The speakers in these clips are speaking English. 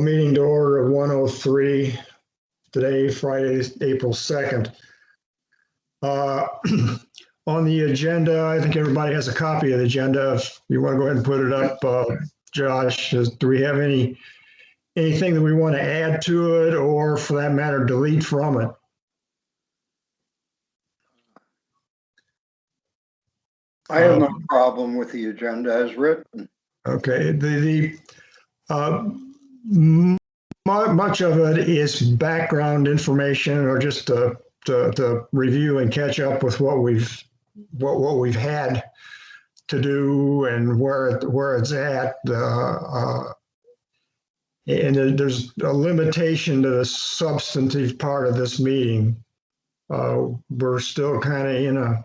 Meeting to order at 1:03 today, Friday, April 2nd. On the agenda, I think everybody has a copy of the agenda. If you want to go ahead and put it up, Josh, do we have anything that we want to add to it, or for that matter, delete from it? I have no problem with the agenda as written. Okay. Much of it is background information, or just to review and catch up with what we've had to do and where it's at. And there's a limitation to the substantive part of this meeting. We're still kind of in a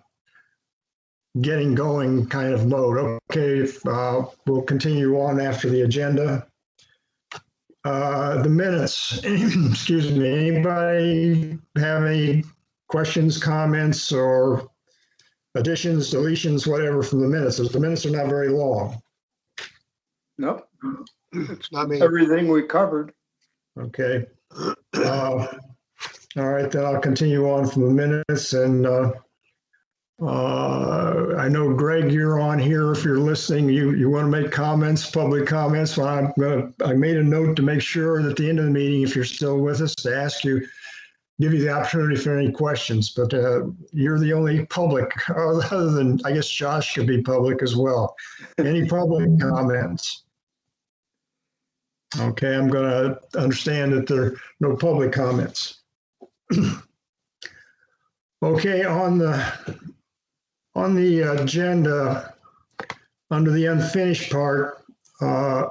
getting going kind of mode. Okay, we'll continue on after the agenda. The minutes, excuse me, anybody have any questions, comments, or additions, deletions, whatever from the minutes? The minutes are not very long. Nope. It's not me. Everything we covered. Okay. All right, then I'll continue on from the minutes. And I know, Greg, you're on here. If you're listening, you want to make comments, public comments. Well, I made a note to make sure that at the end of the meeting, if you're still with us, to give you the opportunity for any questions. But you're the only public, other than, I guess Josh should be public as well. Any public comments? Okay, I'm going to understand that there are no public comments. Okay, on the agenda, under the unfinished part, the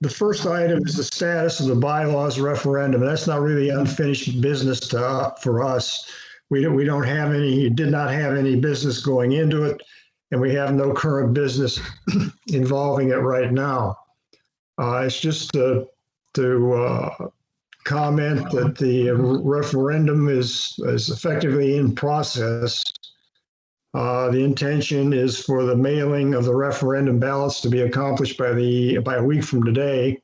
first item is the status of the bylaws referendum. That's not really unfinished business for us. We don't have any, did not have any business going into it, and we have no current business involving it right now. It's just to comment that the referendum is effectively in process. The intention is for the mailing of the referendum ballots to be accomplished by a week from today,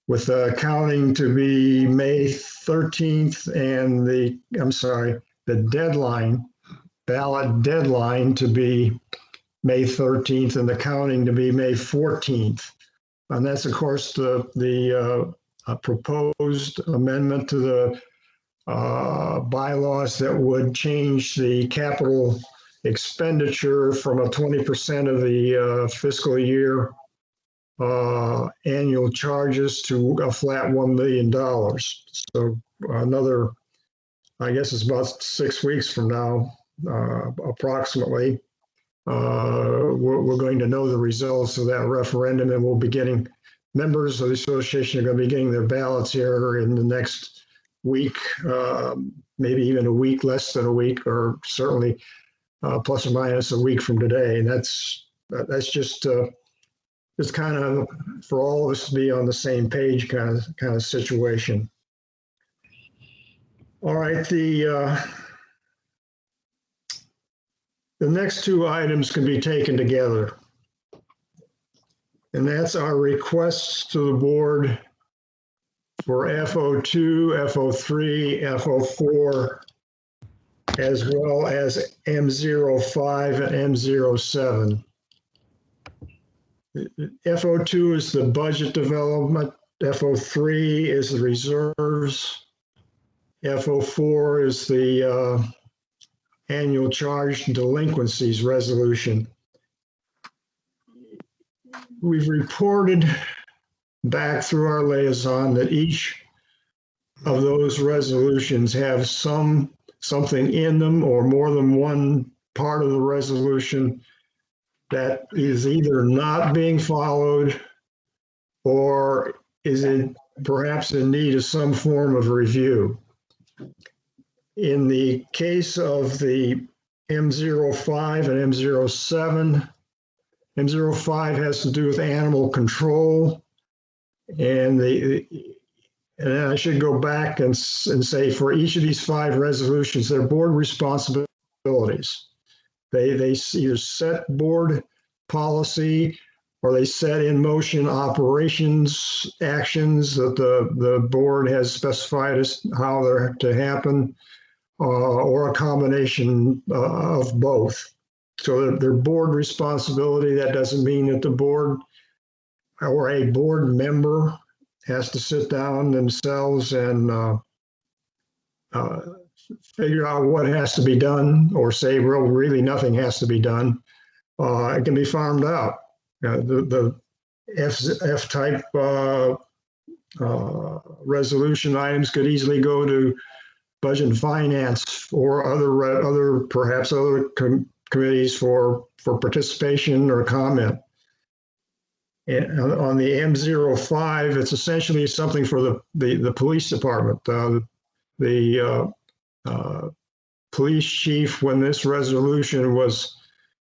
with counting to be May 13th and the ballot deadline to be May 13th and the counting to be May 14th. And that's, of course, the proposed amendment to the bylaws that would change the capital expenditure from a 20% of the fiscal year annual charges to a flat $1 million. So another, I guess it's about 6 weeks from now, approximately, we're going to know the results of that referendum, and we'll be getting, members of the association are going to be getting their ballots here in the next week, maybe even a week, less than a week, or certainly plus or minus a week from today. And that's just kind of for all of us to be on the same page kind of situation. All right, the next two items can be taken together, and that's our requests to the board for FO2, FO3, FO4, as well as M05 and M07. FO2 is the budget development, FO3 is the reserves, FO4 is the annual charge delinquencies resolution. We've reported back through our liaison that each of those resolutions have something in them, or more than one part of the resolution that is either not being followed or is perhaps in need of some form of review. In the case of the M05 and M07, M05 has to do with animal control, and I should go back and say for each of these 5 resolutions, they're board responsibilities. They either set board policy or they set in motion operations, actions that the board has specified as how they're to happen, or a combination of both. So they're board responsibility. That doesn't mean that the board or a board member has to sit down themselves and figure out what has to be done, or say, well, really nothing has to be done. It can be farmed out. The F-type resolution items could easily go to budget and finance or perhaps other committees for participation or comment. And on the M05, it's essentially something for the police department. The police chief, when this resolution was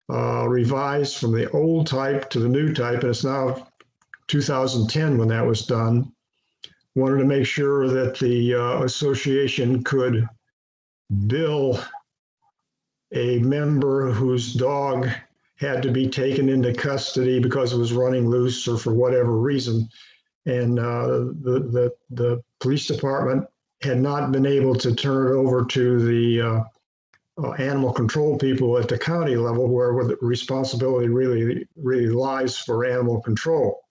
revised from the old type to the new type, and it's now 2010 when that was done, wanted to make sure that the association could bill a member whose dog had to be taken into custody because it was running loose or for whatever reason. And the police department had not been able to turn it over to the animal control people at the county level, where the responsibility really lies for animal control.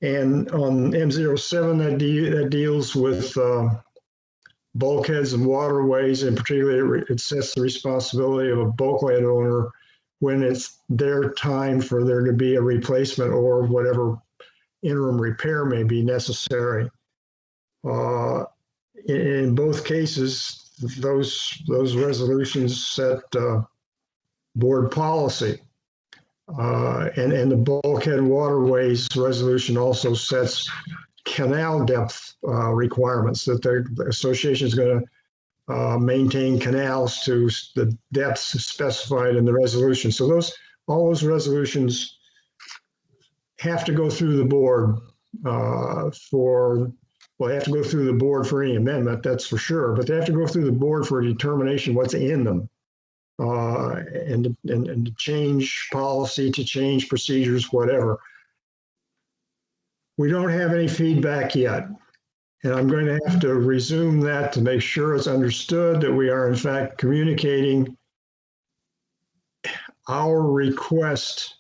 And on M07, that deals with bulkheads and waterways, and particularly it sets the responsibility of a bulkhead owner when it's their time for there to be a replacement or whatever interim repair may be necessary. In both cases, those resolutions set board policy. And the bulkhead waterways resolution also sets canal depth requirements, that the association is going to maintain canals to the depths specified in the resolution. So all those resolutions have to go through the board they have to go through the board for any amendment, that's for sure, but they have to go through the board for a determination what's in them. And to change policy, to change procedures, whatever. We don't have any feedback yet. And I'm going to have to resume that to make sure it's understood that we are in fact communicating our request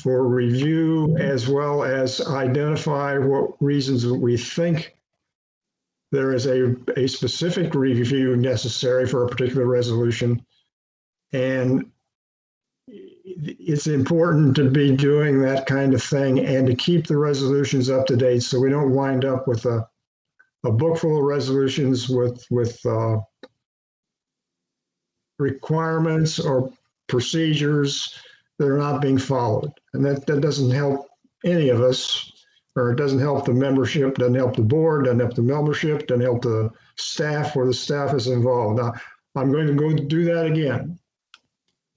for review, as well as identify what reasons we think there is a specific review necessary for a particular resolution. And it's important to be doing that kind of thing and to keep the resolutions up to date, so we don't wind up with a book full of resolutions with requirements or procedures that are not being followed. And that doesn't help any of us, or it doesn't help the membership, doesn't help the board, doesn't help the membership, doesn't help the staff where the staff is involved. Now, I'm going to go do that again.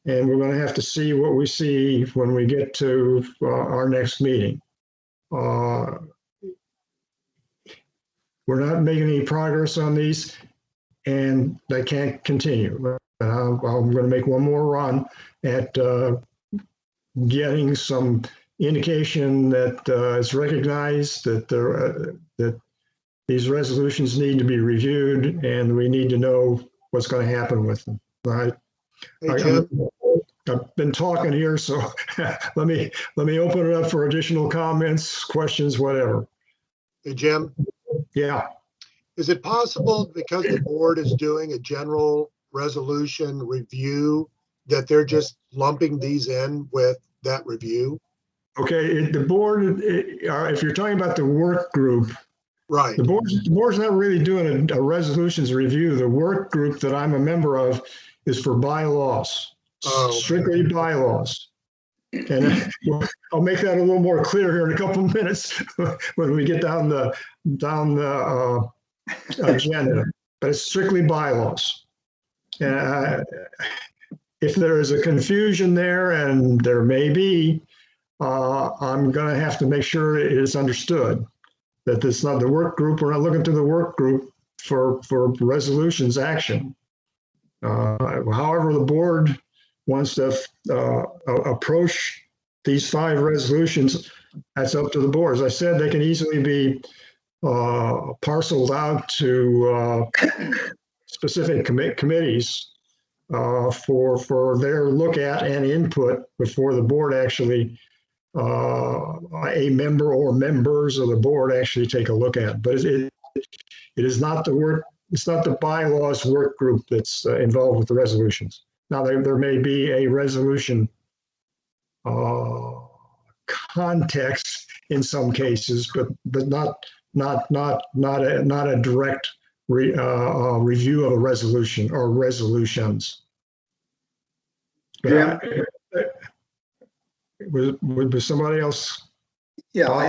And we're going to have to see what we see when we get to our next meeting. We're not making any progress on these, and they can't continue. I'm going to make one more run at getting some indication that it's recognized that that these resolutions need to be reviewed, and we need to know what's going to happen with them. Right? Hey, Jim. I've been talking here, so let me open it up for additional comments, questions, whatever. Hey, Jim. Yeah. Is it possible, because the board is doing a general resolution review, that they're just lumping these in with that review? Okay, the board, if you're talking about the work group, right? The board's not really doing a resolutions review. The work group that I'm a member of is for bylaws, strictly bylaws. And I'll make that a little more clear here in a couple of minutes when we get down the agenda. But it's strictly bylaws. If there is a confusion there, and there may be, I'm going to have to make sure it is understood that it's not the work group. We're not looking to the work group for resolutions action. However, the board wants to approach these 5 resolutions, that's up to the board. As I said, they can easily be parceled out to specific committees for their look at and input before the board actually, a member or members of the board actually take a look at. But it is not the work, it's not the bylaws work group that's involved with the resolutions. Now, there may be a resolution context in some cases, but not a direct review of a resolution or resolutions. Jim? Was somebody else? Yeah, I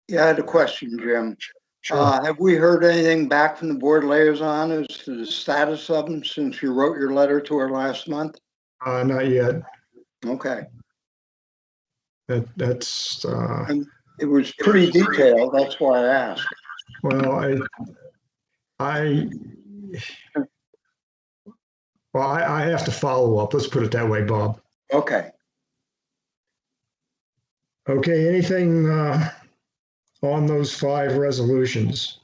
had a question, Jim. Sure. Have we heard anything back from the board liaison as to the status of them since you wrote your letter to her last month? Not yet. Okay. That's It was pretty detailed. That's why I asked. well, I have to follow up. Let's put it that way, Bob. Okay. Okay, anything on those 5 resolutions?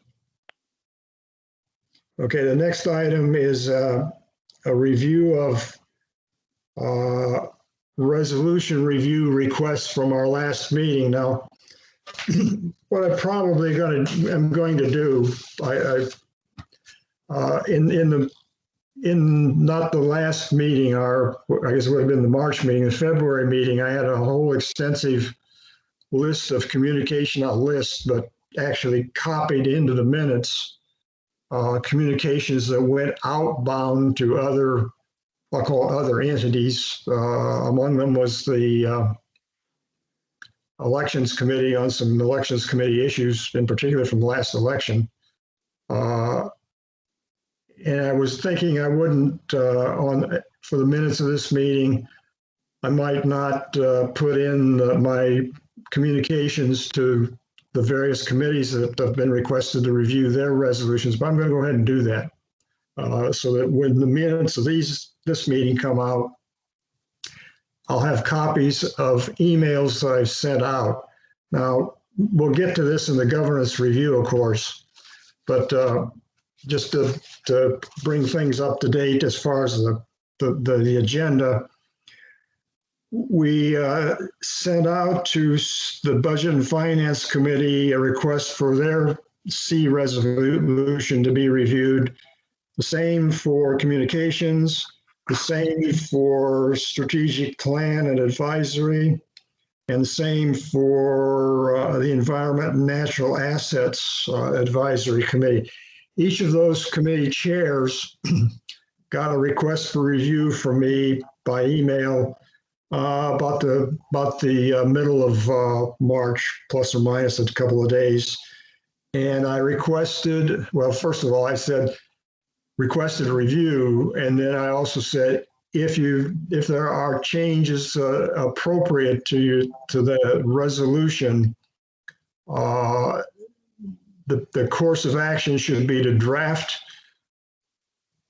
Okay, the next item is a review of resolution review requests from our last meeting. Now, what I'm probably am going to do, in not the last meeting, I guess it would have been the March meeting, the February meeting, I had a whole extensive list of communication, not list, but actually copied into the minutes, communications that went outbound to other, I'll call it other entities. Among them was the elections committee on some elections committee issues, in particular from the last election. And I was thinking I wouldn't, for the minutes of this meeting, I might not put in my communications to the various committees that have been requested to review their resolutions, but I'm going to go ahead and do that. So that when the minutes of this meeting come out, I'll have copies of emails that I've sent out. Now, we'll get to this in the governance review, of course, but just to bring things up to date as far as the agenda, we sent out to the Budget and Finance Committee a request for their C resolution to be reviewed. The same for communications, the same for strategic plan and advisory, and the same for the Environment and Natural Assets Advisory Committee. Each of those committee chairs got a request for review from me by email about the middle of March, plus or minus a couple of days. And I requested, well, first of all, I said, requested a review. And then I also said, if there are changes appropriate to the resolution, the course of action should be to draft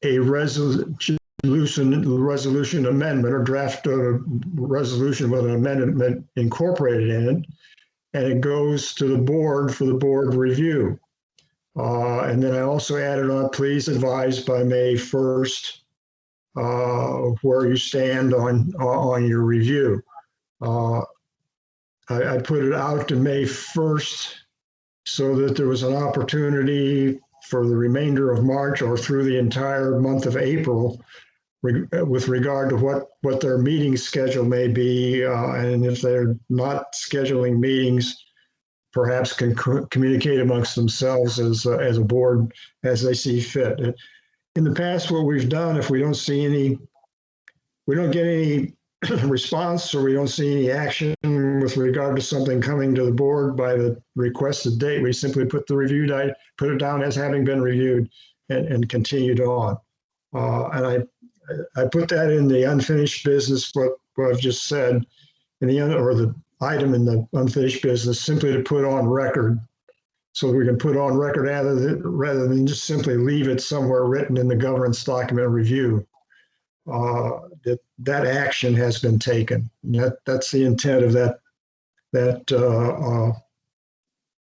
a resolution amendment, or draft a resolution with an amendment incorporated in it, and it goes to the board for the board review. And then I also added on, please advise by May 1st where you stand on your review. I put it out to May 1st so that there was an opportunity for the remainder of March or through the entire month of April with regard to what their meeting schedule may be, and if they're not scheduling meetings, perhaps can communicate amongst themselves as a board as they see fit. In the past, what we've done, if we don't get any response or we don't see any action with regard to something coming to the board by the requested date, we simply put the review date, put it down as having been reviewed, and continued on. And I put that in the unfinished business, what I've just said, or the item in the unfinished business, simply to put on record, so we can put on record rather than just simply leave it somewhere written in the governance document review. that action has been taken. That's the intent of that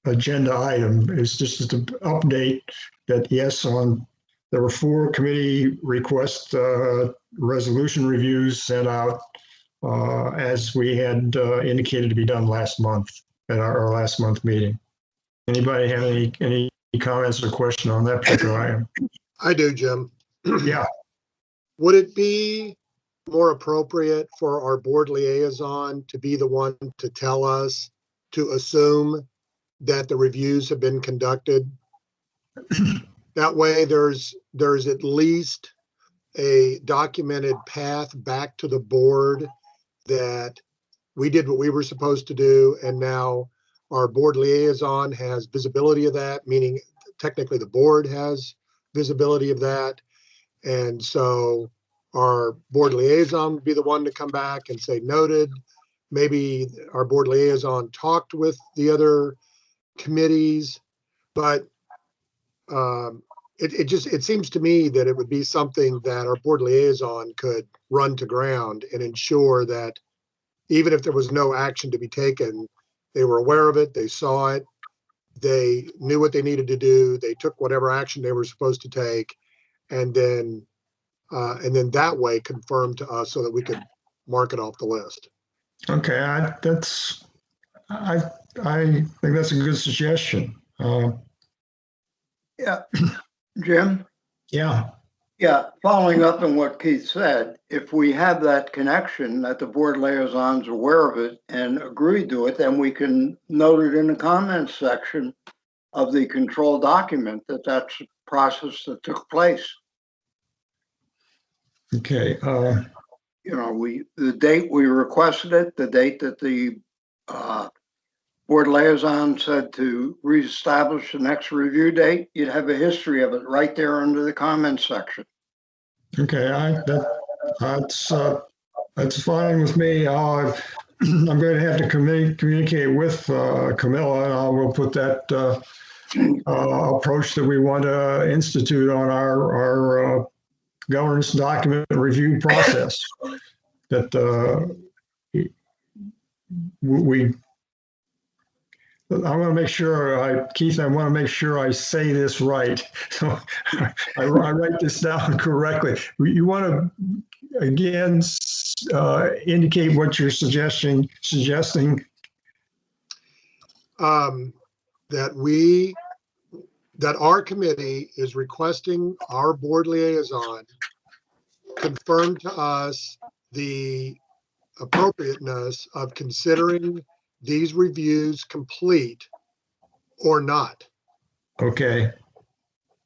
agenda item, is just to update that, yes, there were 4 committee request resolution reviews sent out as we had indicated to be done last month at our last month meeting. Anybody have any comments or question on that particular item? I do, Jim. Yeah. Would it be more appropriate for our board liaison to be the one to tell us to assume that the reviews have been conducted? That way there's at least a documented path back to the board that we did what we were supposed to do, and now our board liaison has visibility of that, meaning technically the board has visibility of that. And so our board liaison would be the one to come back and say, noted. Maybe our board liaison talked with the other committees, but it seems to me that it would be something that our board liaison could run to ground and ensure that even if there was no action to be taken, they were aware of it, they saw it, they knew what they needed to do, they took whatever action they were supposed to take, and then that way confirmed to us so that we could mark it off the list. Okay, I think that's a good suggestion. Yeah, Jim? Yeah. Yeah, following up on what Keith said, if we have that connection that the board liaison's aware of it and agree to it, then we can note it in the comments section of the control document that that's a process that took place. Okay. The date we requested it, the date that the board liaison said to reestablish the next review date, you'd have a history of it right there under the comments section. Okay, that's fine with me. I'm going to have to communicate with Camilla, and I will put that approach that we want to institute on our governance document review process. That I want to make sure, Keith, I want to make sure I say this right. So I write this down correctly. You want to, again, indicate what you're suggesting. That our committee is requesting our board liaison confirm to us the appropriateness of considering these reviews complete or not. Okay.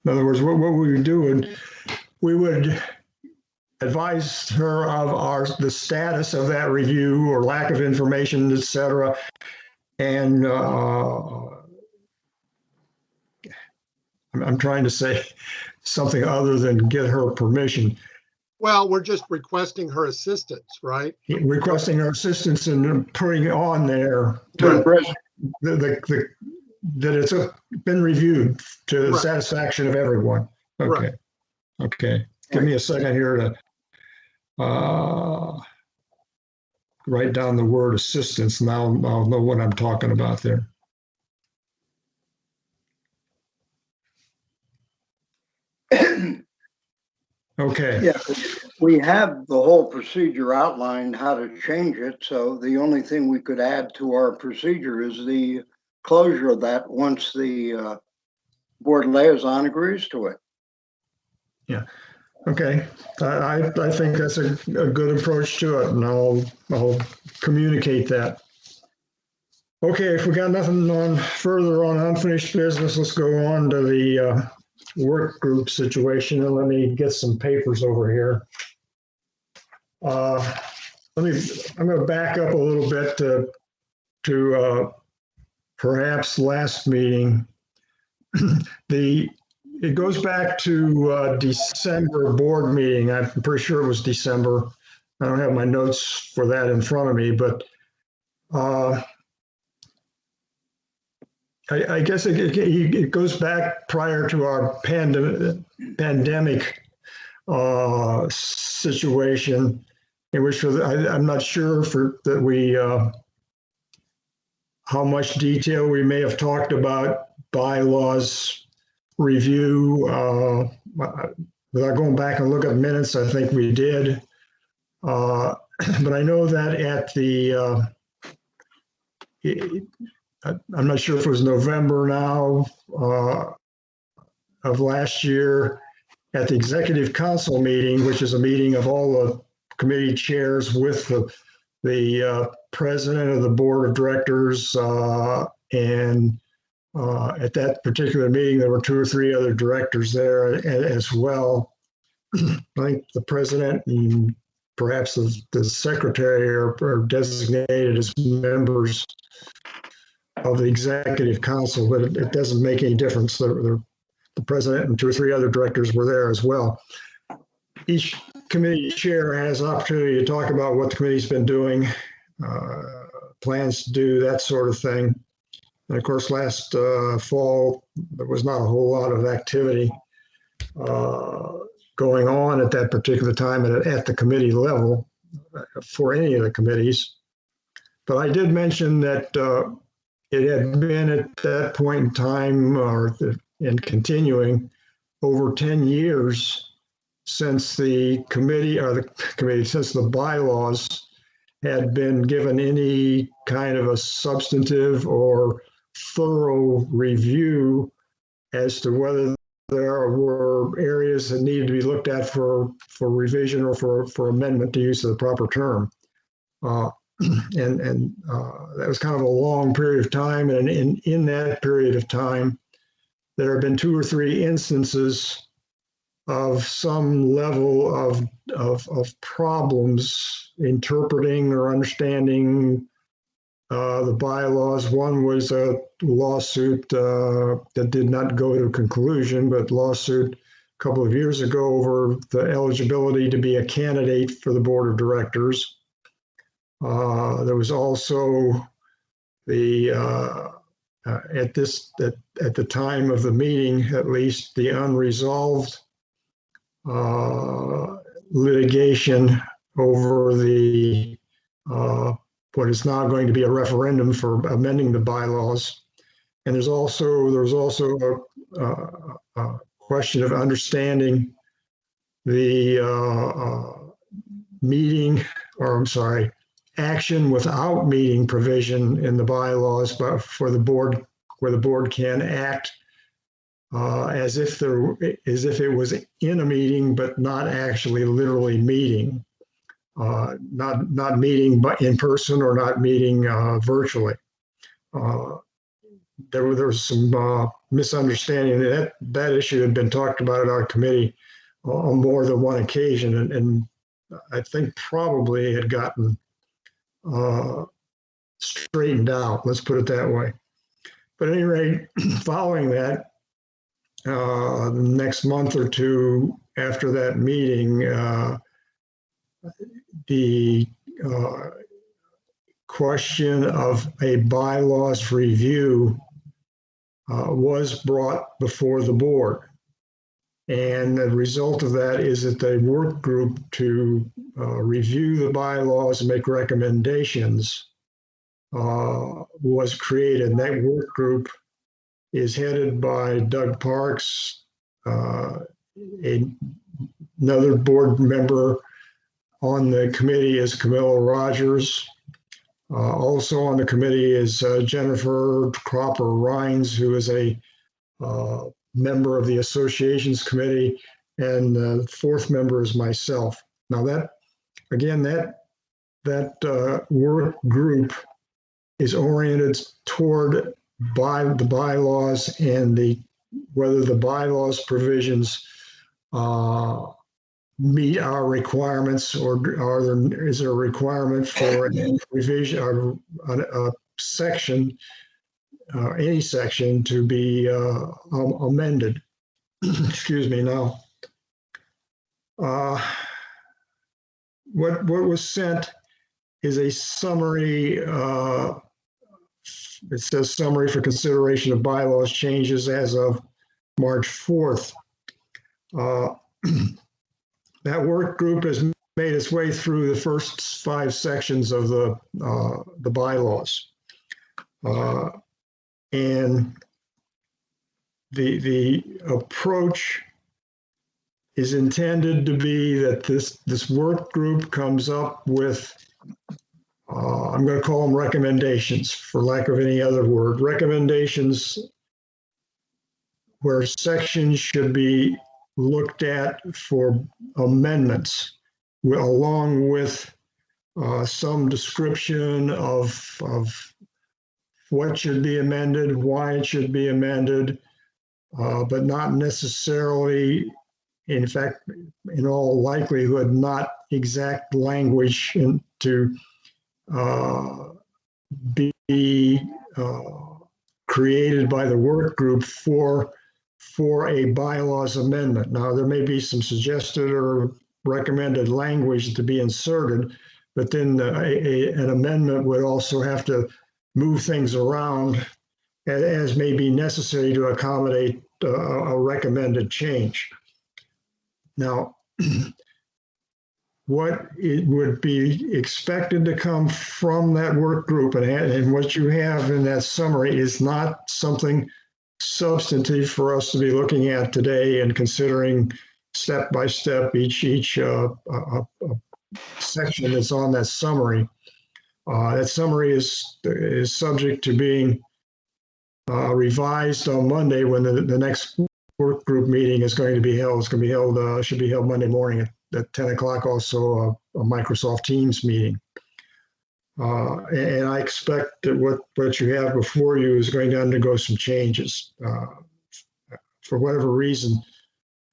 In other words, what we would do, we would advise her of the status of that review or lack of information, et cetera. And I'm trying to say something other than get her permission. Well, we're just requesting her assistance, right? Requesting her assistance and putting on there that it's been reviewed to the satisfaction of everyone. Okay. Right. Okay. Give me a second here to write down the word assistance. Now I'll know what I'm talking about there. Okay. Yeah, we have the whole procedure outlined, how to change it. So the only thing we could add to our procedure is the closure of that once the board liaison agrees to it. Yeah. Okay. I think that's a good approach to it, and I'll communicate that. Okay. If we got nothing further on unfinished business, let's go on to the work group situation, and let me get some papers over here. I'm going to back up a little bit to perhaps last meeting. It goes back to December board meeting. I'm pretty sure it was December. I don't have my notes for that in front of me, but I guess it goes back prior to our pandemic situation. in which I'm not sure that we how much detail we may have talked about bylaws review. Without going back and look at minutes, I think we did. But I know that at the, I'm not sure if it was November now of last year, at the Executive Council meeting, which is a meeting of all the committee chairs with the president of the board of directors, and at that particular meeting, there were 2 or 3 other directors there as well. I think the president and perhaps the secretary are designated as members of the executive council, but it doesn't make any difference. The president and 2 or 3 other directors were there as well. Each committee chair has opportunity to talk about what the committee's been doing, plans to do, that sort of thing. And of course, last fall, there was not a whole lot of activity going on at that particular time at the committee level for any of the committees. But I did mention that it had been at that point in time, and continuing, over 10 years since the committee, since the bylaws had been given any kind of a substantive or thorough review as to whether there were areas that needed to be looked at for revision or for amendment, to use the proper term. And that was kind of a long period of time. And in that period of time, there have been 2 or 3 instances of some level of problems interpreting or understanding the bylaws. One was a lawsuit that did not go to a conclusion, but lawsuit a couple of years ago over the eligibility to be a candidate for the board of directors. There was also the at the time of the meeting, at least, the unresolved litigation over the what is now going to be a referendum for amending the bylaws. And there was also a question of understanding the action without meeting provision in the bylaws, but for the board, where the board can act as if it was in a meeting, but not actually literally meeting. Not meeting but in person, or not meeting virtually. There was some misunderstanding. That issue had been talked about at our committee on more than one occasion, and I think probably had gotten straightened out, let's put it that way. But at any rate, following that, the next month or 2 after that meeting, the question of a bylaws review was brought before the board. And the result of that is that the work group to review the bylaws and make recommendations was created. And that work group is headed by Doug Parks, another board member on the committee is Camilla Rogers. Also on the committee is Jennifer Cropper-Rhines, who is a member of the associations committee, and the 4th member is myself. Now that work group is oriented toward the bylaws and whether the bylaws provisions meet our requirements, or is there a requirement for a revision or a section, any section, to be amended. Excuse me. Now, what was sent is a summary. It says summary for consideration of bylaws changes as of March 4th. That work group has made its way through the first 5 sections of the bylaws. And the approach is intended to be that this work group comes up with, I'm going to call them recommendations for lack of any other word, recommendations where sections should be looked at for amendments, along with some description of what should be amended, why it should be amended, but not necessarily, in fact, in all likelihood, not exact language to be created by the work group for a bylaws amendment. Now, there may be some suggested or recommended language to be inserted, but then an amendment would also have to move things around as may be necessary to accommodate a recommended change. Now, what it would be expected to come from that work group and what you have in that summary is not something substantive for us to be looking at today and considering step by step each section that's on that summary. That summary is subject to being revised on Monday when the next work group meeting is going to be held. It's going to be held, should be held Monday morning at 10 o'clock, also a Microsoft Teams meeting. And I expect that what you have before you is going to undergo some changes. For whatever reason,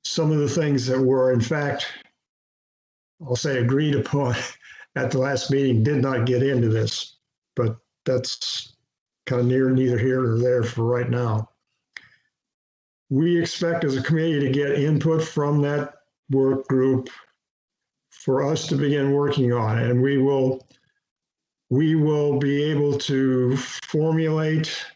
some of the things that were, in fact, I'll say agreed upon at the last meeting did not get into this, but that's kind of neither here nor there for right now. We expect as a committee to get input from that work group for us to begin working on, and we will be able to formulate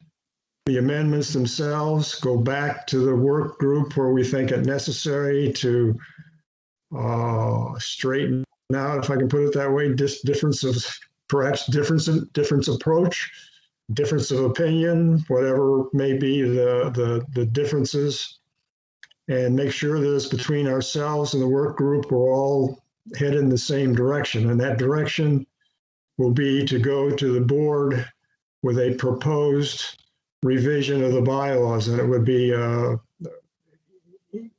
the amendments themselves, go back to the work group where we think it necessary to straighten out, if I can put it that way, difference approach, difference of opinion, whatever may be the differences, and make sure that it's between ourselves and the work group, we're all headed in the same direction. And that direction will be to go to the board with a proposed revision of the bylaws. And it would be,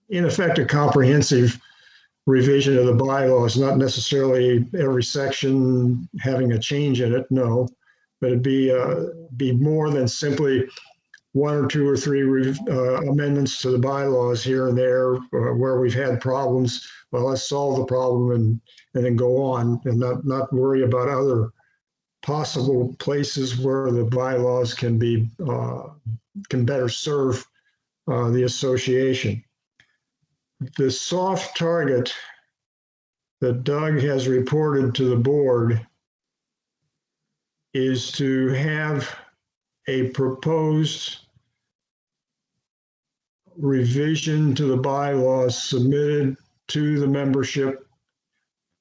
in effect, a comprehensive revision of the bylaws, not necessarily every section having a change in it, no, but it'd be more than simply 1 or 2 or 3 amendments to the bylaws here and there where we've had problems. Well, let's solve the problem and then go on and not worry about other possible places where the bylaws can better serve the association. The soft target that Doug has reported to the board is to have a proposed revision to the bylaws submitted to the membership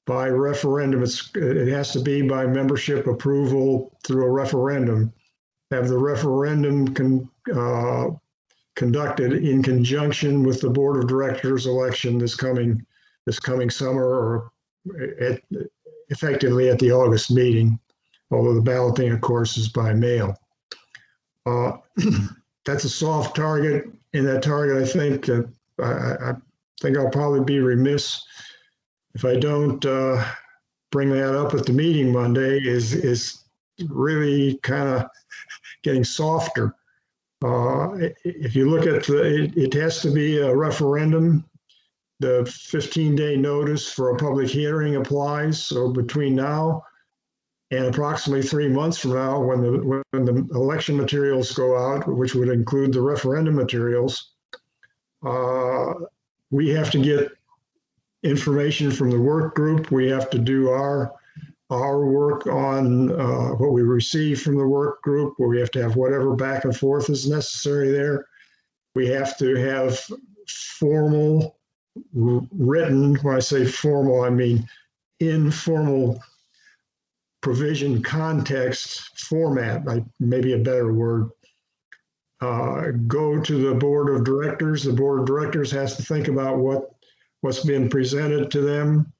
by referendum. It has to be by membership approval through a referendum. Have the referendum conducted in conjunction with the board of directors election this coming summer, or effectively at the August meeting, although the balloting, of course, is by mail. That's a soft target. In that target, I think I'll probably be remiss if I don't bring that up at the meeting Monday. Is really kind of getting softer. If you look at it has to be a referendum. The 15-day notice for a public hearing applies. So between now and approximately 3 months from now, when the election materials go out, which would include the referendum materials, we have to get information from the work group. We have to do our work on what we receive from the work group, where we have to have whatever back and forth is necessary there. We have to have formal written, when I say formal, I mean informal provision context format, like maybe a better word, go to the board of directors. The board of directors has to think about what's been presented to them.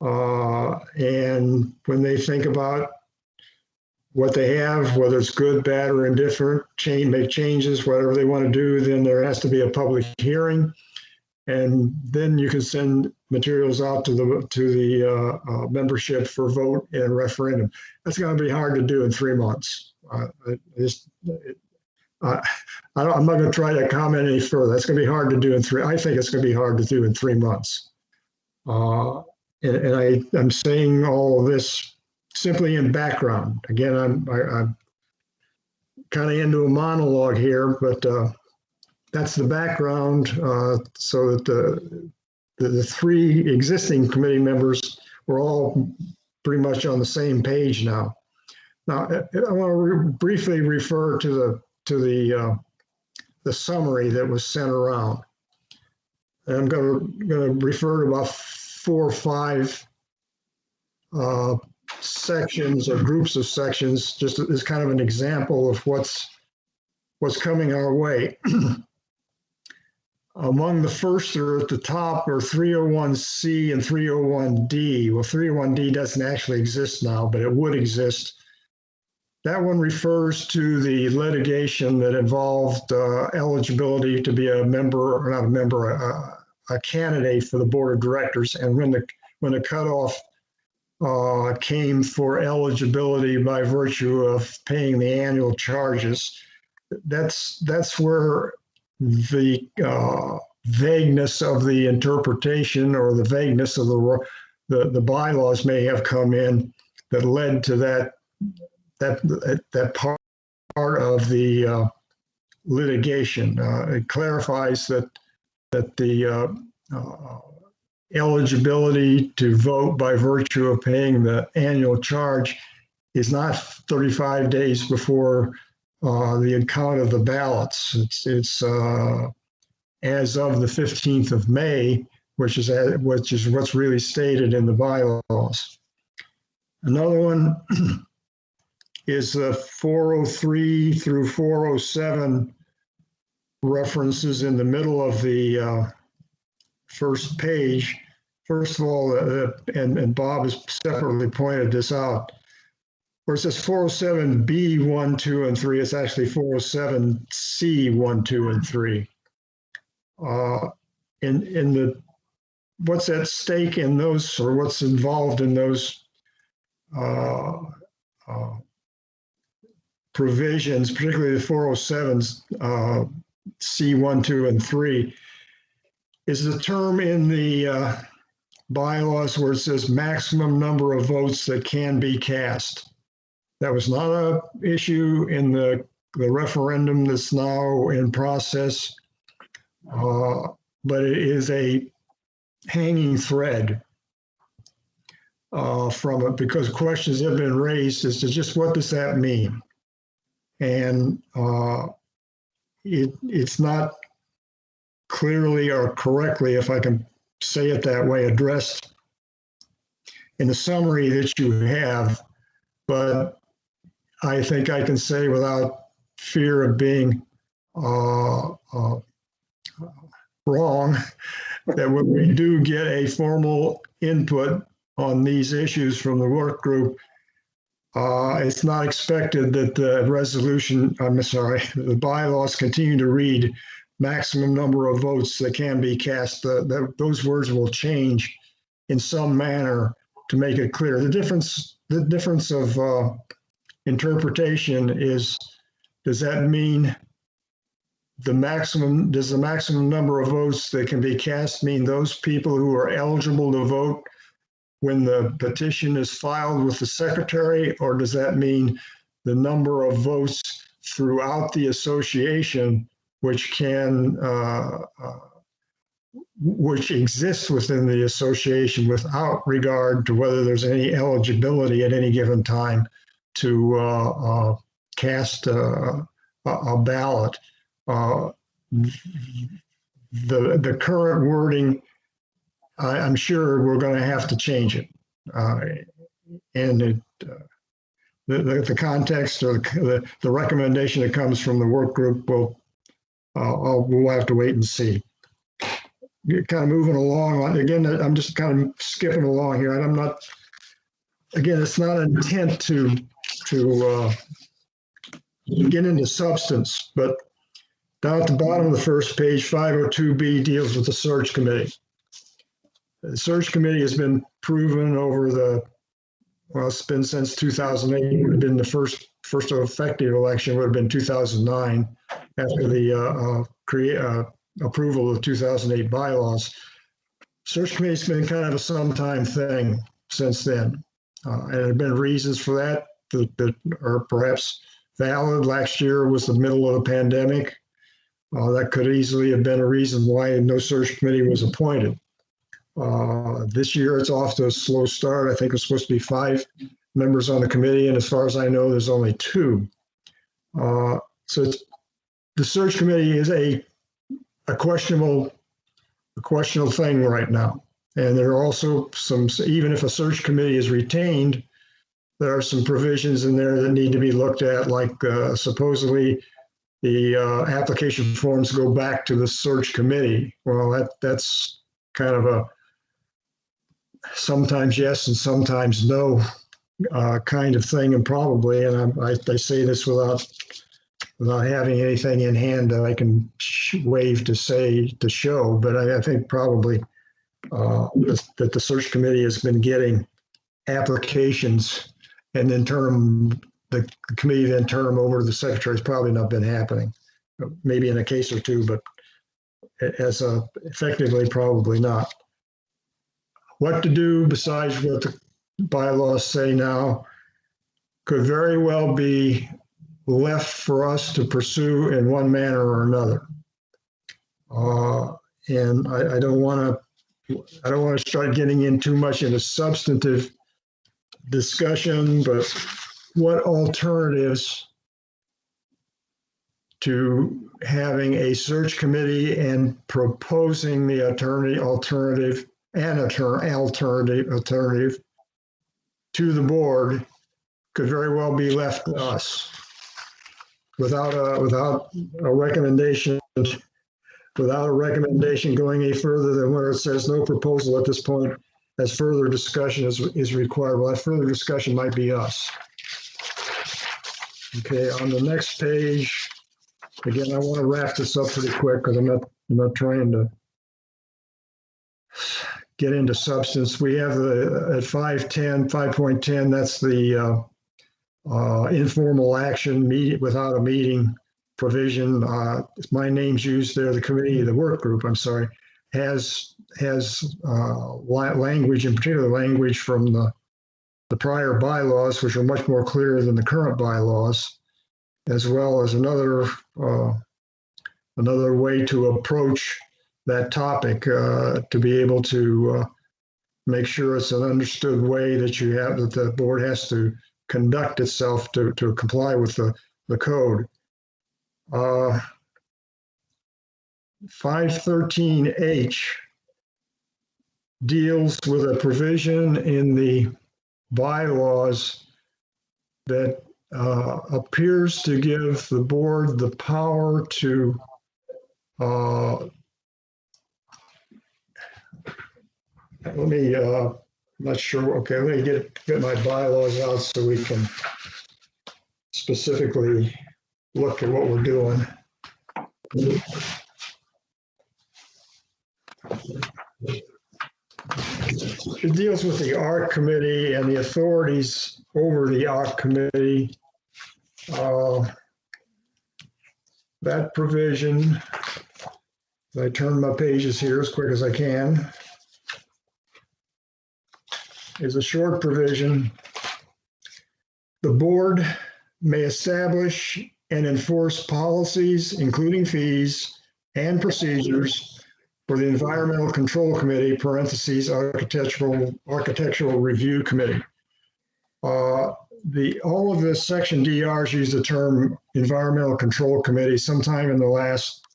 And when they think about what they have, whether it's good, bad, or indifferent, make changes, whatever they want to do, then there has to be a public hearing. And then you can send materials out to the membership for vote in a referendum. That's going to be hard to do in 3 months. I'm not going to try to comment any further. That's going to be hard to do I think it's going to be hard to do in 3 months. And I'm saying all of this simply in background. Again, I'm kind of into a monologue here, but that's the background, so that the 3 existing committee members were all pretty much on the same page now. Now, I want to briefly refer to the summary that was sent around. And I'm going to refer to about 4 or 5 sections or groups of sections, just as kind of an example of what's coming our way. Among the first are at the top are 301C and 301D. Well, 301D doesn't actually exist now, but it would exist. That one refers to the litigation that involved eligibility to be a member, or not a member, a candidate for the board of directors. And when the cutoff came for eligibility by virtue of paying the annual charges, that's where the vagueness of the interpretation or the vagueness of the bylaws may have come in that led to that part of the litigation. It clarifies that the eligibility to vote by virtue of paying the annual charge is not 35 days before the count of the ballots. It's as of the 15th of May, which is what's really stated in the bylaws. Another one is the 403 through 407 references in the middle of the first page. First of all, and Bob has separately pointed this out, where it says 407B 1, 2, and 3, it's actually 407C 1, 2, and 3. What's at stake in those, or what's involved in those provisions, particularly the 407's C 1, 2, and 3, is the term in the bylaws where it says maximum number of votes that can be cast. That was not an issue in the referendum that's now in process, but it is a hanging thread from it, because questions have been raised as to just what does that mean? And it's not clearly or correctly, if I can say it that way, addressed in the summary that you have, but I think I can say without fear of being wrong that when we do get a formal input on these issues from the work group, it's not expected that the bylaws continue to read maximum number of votes that can be cast. Those words will change in some manner to make it clear. The difference of interpretation is, does that mean does the maximum number of votes that can be cast mean those people who are eligible to vote when the petition is filed with the secretary, or does that mean the number of votes throughout the association which exists within the association without regard to whether there's any eligibility at any given time to cast a ballot? The current wording, I'm sure we're going to have to change it. And the context or the recommendation that comes from the work group we'll have to wait and see. You're kind of moving along. Again, I'm just kind of skipping along here, and I'm not. Again, it's not an intent to get into substance, but down at the bottom of the first page, 502B deals with the search committee. The search committee has been proven over it's been since 2008. It would have been the first effective election would have been 2009 after the approval of the 2008 bylaws. Search committee's been kind of a sometime thing since then. And there have been reasons for that are perhaps valid. Last year was the middle of the pandemic. That could easily have been a reason why no search committee was appointed. This year it's off to a slow start. I think it's supposed to be 5 members on the committee, and as far as I know, there's only 2. So the search committee is a questionable thing right now. And there are also even if a search committee is retained, there are some provisions in there that need to be looked at, like supposedly the application forms go back to the search committee. Well, that's kind of a sometimes yes and sometimes no kind of thing, and probably, and I say this without having anything in hand that I can wave to show, but I think probably that the search committee has been getting applications, and then the committee then turn them over to the secretary. Has probably not been happening. Maybe in a case or two, but as effectively probably not. What to do besides what the bylaws say now could very well be left for us to pursue in one manner or another. And I don't want to start getting in too much into substantive discussion, but what alternatives to having a search committee and proposing the alternative to the board could very well be left to us without a recommendation going any further than where it says no proposal at this point, as further discussion is required. Well, that further discussion might be us. Okay, on the next page, again, I want to wrap this up pretty quick because I'm not trying to get into substance. We have at 5.10, that's the informal action without a meeting provision. My name's used there. The work group, I'm sorry, has language, in particular language from the prior bylaws, which are much more clear than the current bylaws, as well as another way to approach that topic, to be able to make sure it's an understood way that the board has to conduct itself to comply with the code. 513H deals with a provision in the bylaws that appears to give the board the power to I'm not sure. Okay, let me get my bylaws out so we can specifically look at what we're doing. It deals with the ARC committee and the authorities over the ARC committee. That provision, I turn my pages here as quick as I can, is a short provision. The board may establish and enforce policies, including fees and procedures, for the Environmental Control Committee, parentheses, Architectural Review Committee. All of this section DRs use the term Environmental Control Committee sometime in the last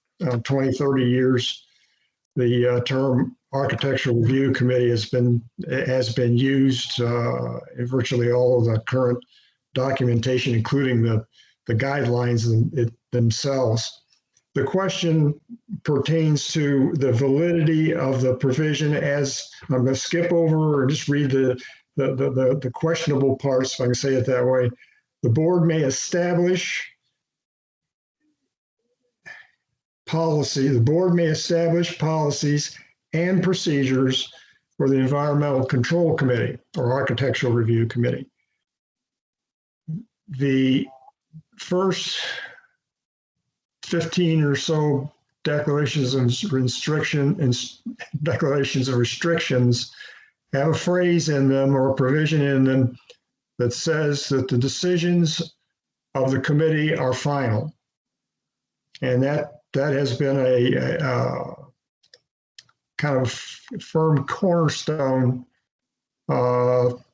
20, 30 years. the term Architectural Review Committee has been used in virtually all of the current documentation, including the guidelines themselves. The question pertains to the validity of the provision, as I'm going to skip over or just read the questionable parts, if I can say it that way. The board may establish policies and procedures for the Environmental Control Committee or Architectural Review Committee. The first 15 or so declarations of restrictions have a phrase in them or a provision in them that says that the decisions of the committee are final. And that has been a kind of firm cornerstone,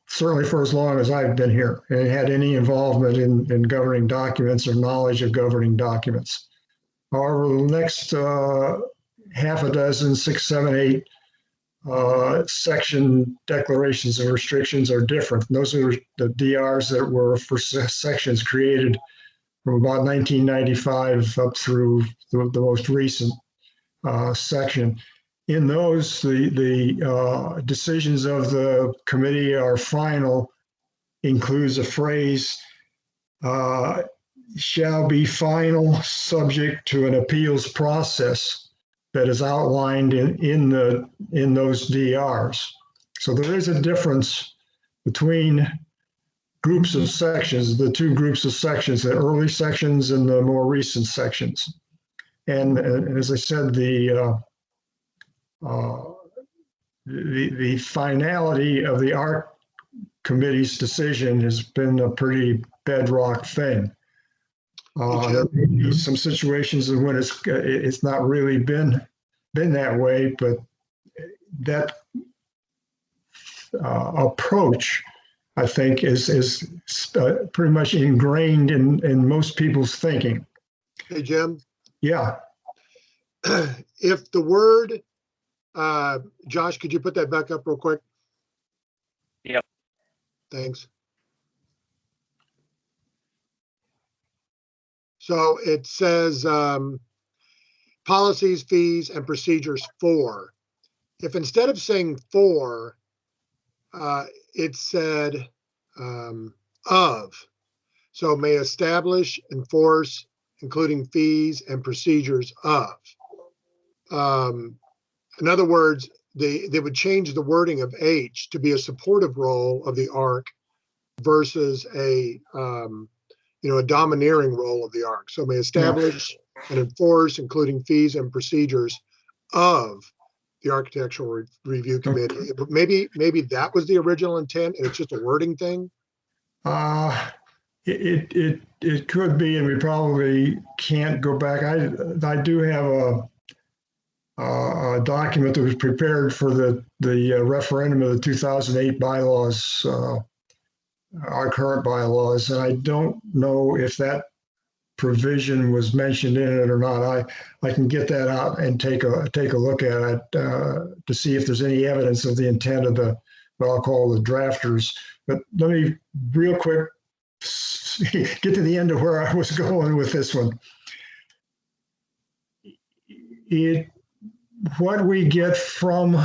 certainly for as long as I've been here and had any involvement in governing documents or knowledge of governing documents. However, the next half a dozen, 6, 7, 8 section declarations and restrictions are different. And those are the DRs that were for sections created from about 1995 up through the most recent section. In those, the decisions of the committee are final includes a phrase, shall be final subject to an appeals process that is outlined in those DRs. So there is a difference between groups of sections, the two groups of sections, the early sections and the more recent sections. And as I said, the finality of the ARC committee's decision has been a pretty bedrock thing. There may be some situations when it's not really been that way, but that approach, I think, is pretty much ingrained in most people's thinking. Hey, Jim. Yeah. If the word, Josh, could you put that back up real quick? Yep. Thanks. So it says policies, fees, and procedures for. If instead of saying for, it said of. So may establish, enforce, including fees and procedures of. In other words, they would change the wording of H to be a supportive role of the ARC versus a domineering role of the ARC. So may establish and enforce, including fees and procedures of the Architectural Review Committee. Maybe that was the original intent and it's just a wording thing. It could be, and we probably can't go back. I do have a document that was prepared for the referendum of the 2008 bylaws, our current bylaws, and I don't know if that provision was mentioned in it or not. I can get that out and take a look at it to see if there's any evidence of the intent of what I'll call the drafters. But let me real quick get to the end of where I was going with this one. What we get from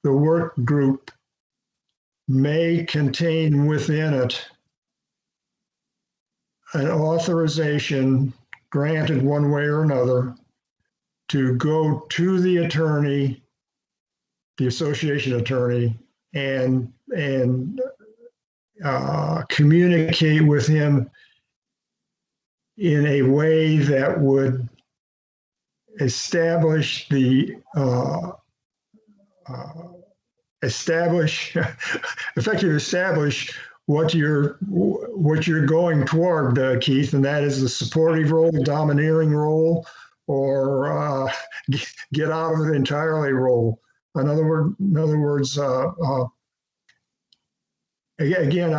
the work group may contain within it an authorization granted one way or another to go to the attorney, the association attorney, and communicate with him in a way that would establish what you're going toward, Keith, and that is the supportive role, the domineering role, or get out of it entirely role. In other words, again,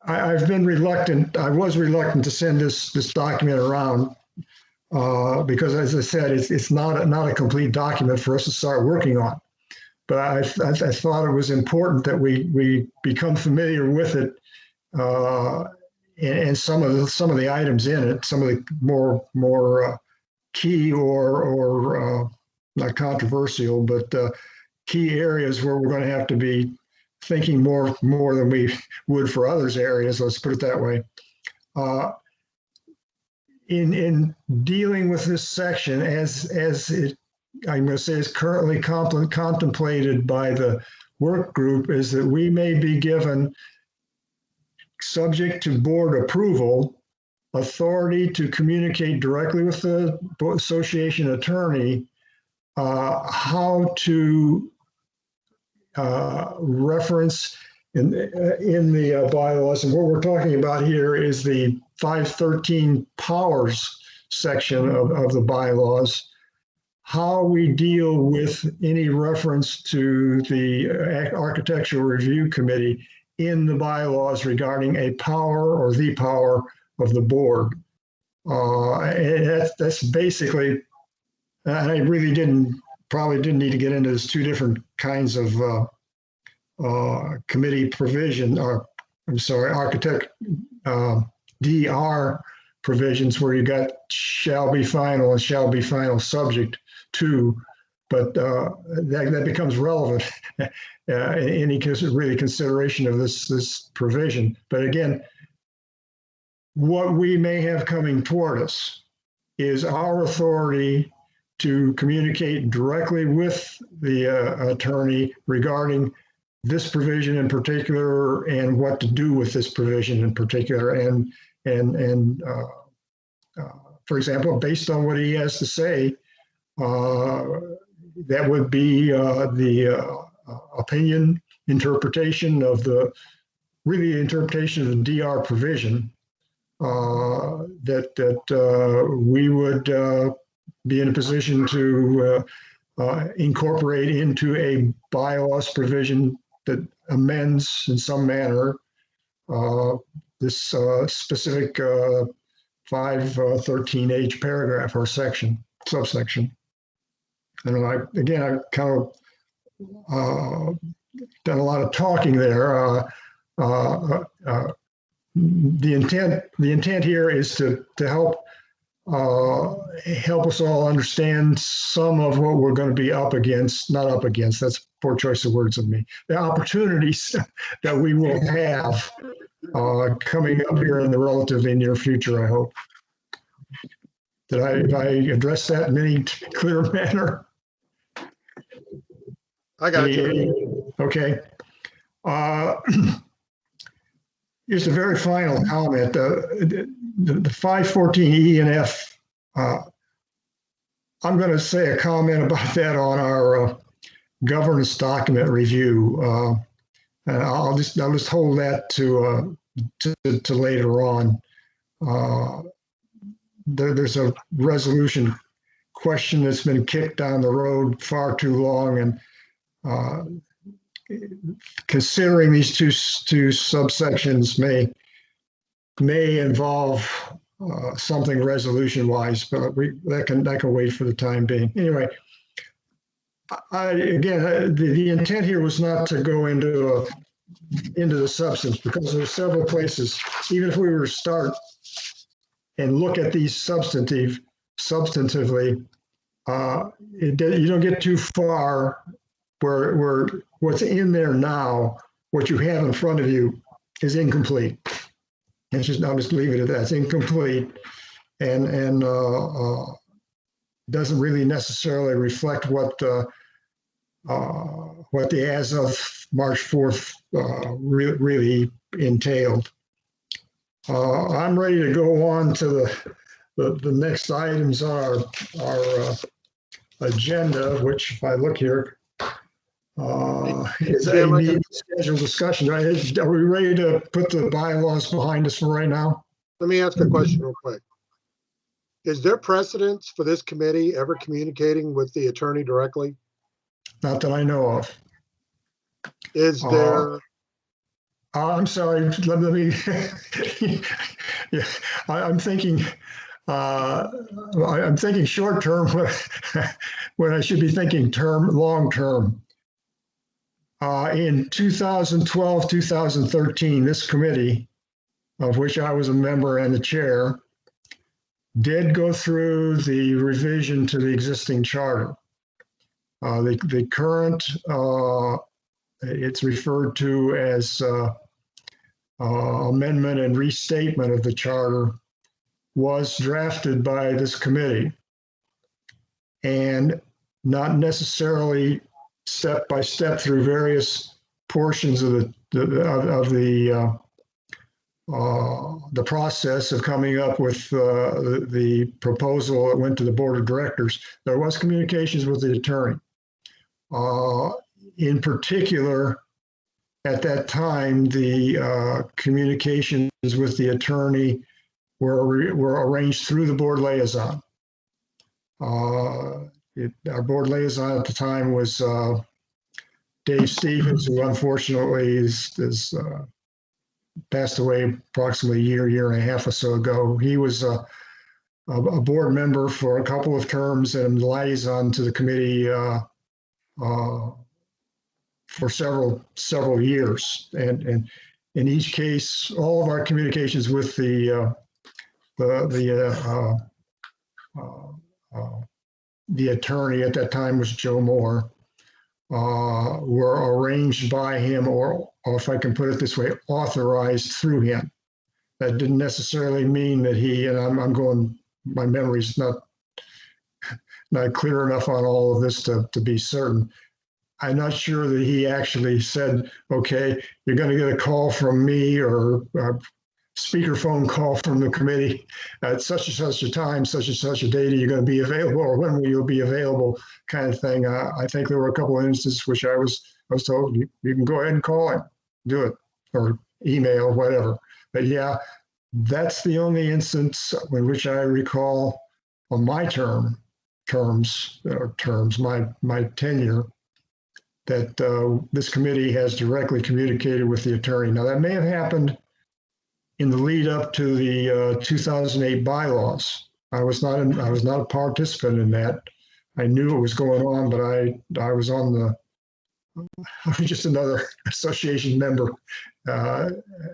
I've been reluctant. I was reluctant to send this document around because as I said, it's not a complete document for us to start working on. But I thought it was important that we become familiar with it, and some of the items in it, some of the more key or not controversial, but key areas where we're going to have to be thinking more than we would for others areas. Let's put it that way. In dealing with this section, as it, I'm going to say, is currently contemplated by the work group, is that we may be given, subject to board approval, authority to communicate directly with the association attorney how to reference in the bylaws. And what we're talking about here is the 513 powers section of the bylaws, how we deal with any reference to the Architectural Review Committee in the bylaws regarding a power or the power of the board. And that's basically, I really probably didn't need to get into this two different kinds of committee provision, or I'm sorry, architect DR provisions where you got shall be final and shall be final subject to, but that becomes relevant in any really consideration of this provision. But again, what we may have coming toward us is our authority to communicate directly with the attorney regarding this provision in particular and what to do with this provision in particular. And for example, based on what he has to say, that would be the opinion, interpretation of the interpretation of the DR provision that we would be in a position to incorporate into a bylaws provision that amends in some manner this specific 513H paragraph or subsection. And I kind of done a lot of talking there. The intent here is to help us all understand some of what we're going to be up against, not up against, that's a poor choice of words of me, the opportunities that we will have coming up here in the relatively near future, I hope. Did I address that in any clear manner? I got you. Okay. Here's a very final comment. The 514E and F, I'm going to say a comment about that on our governance document review. And I'll just hold that to later on. There's a resolution question that's been kicked down the road far too long, and considering these two subsections may involve something resolution-wise, but that can wait for the time being. Anyway, again, the intent here was not to go into the substance, because there's several places, even if we were to start and look at these substantively, you don't get too far where what's in there now, what you have in front of you, is incomplete. I'll just leave it at that. It's incomplete, and doesn't really necessarily reflect what the as of March 4th really entailed. I'm ready to go on to the next items on our agenda, which, if I look here, is a scheduled discussion. Are we ready to put the bylaws behind us for right now? Let me ask a question real quick. Is there precedence for this committee ever communicating with the attorney directly? Not that I know of. Is there? I'm sorry. Let me. Yeah, I'm thinking. I'm thinking short term when I should be thinking long term. In 2012, 2013, this committee, of which I was a member and the chair, did go through the revision to the existing charter. The current, it's referred to as amendment and restatement of the charter, was drafted by this committee and not necessarily step by step through various portions of the process of coming up with the proposal that went to the board of directors. There was communications with the attorney. In particular, at that time, the communications with the attorney were arranged through the board liaison. Our board liaison at the time was Dave Stevens, who unfortunately is passed away approximately a year and a half or so ago. He was a board member for a couple of terms and liaison to the committee for several years. And in each case, all of our communications with the attorney at that time was Joe Moore, were arranged by him, or if I can put it this way, authorized through him. That didn't necessarily mean that he, and I'm going, my memory's not clear enough on all of this to be certain. I'm not sure that he actually said, okay, you're going to get a call from me or a speakerphone call from the committee at such and such a time, such and such a date, are you going to be available, or when will you be available, kind of thing. I think there were a couple of instances which I was told, you can go ahead and call him, do it, or email, whatever. But yeah, that's the only instance in which I recall on my my tenure, that this committee has directly communicated with the attorney. Now, that may have happened in the lead up to the 2008 bylaws. I was not a participant in that. I knew what was going on, but I was just another association member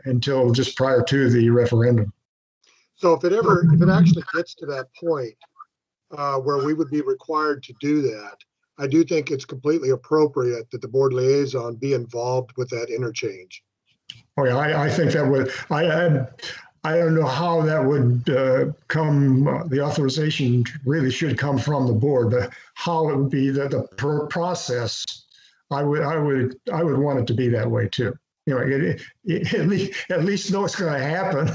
until just prior to the referendum. So if it actually gets to that point where we would be required to do that, I do think it's completely appropriate that the board liaison be involved with that interchange. Oh yeah, I think that would. I don't know how that would come. The authorization really should come from the board, but how it would be the process, I would want it to be that way too. You know, at least know it's going to happen.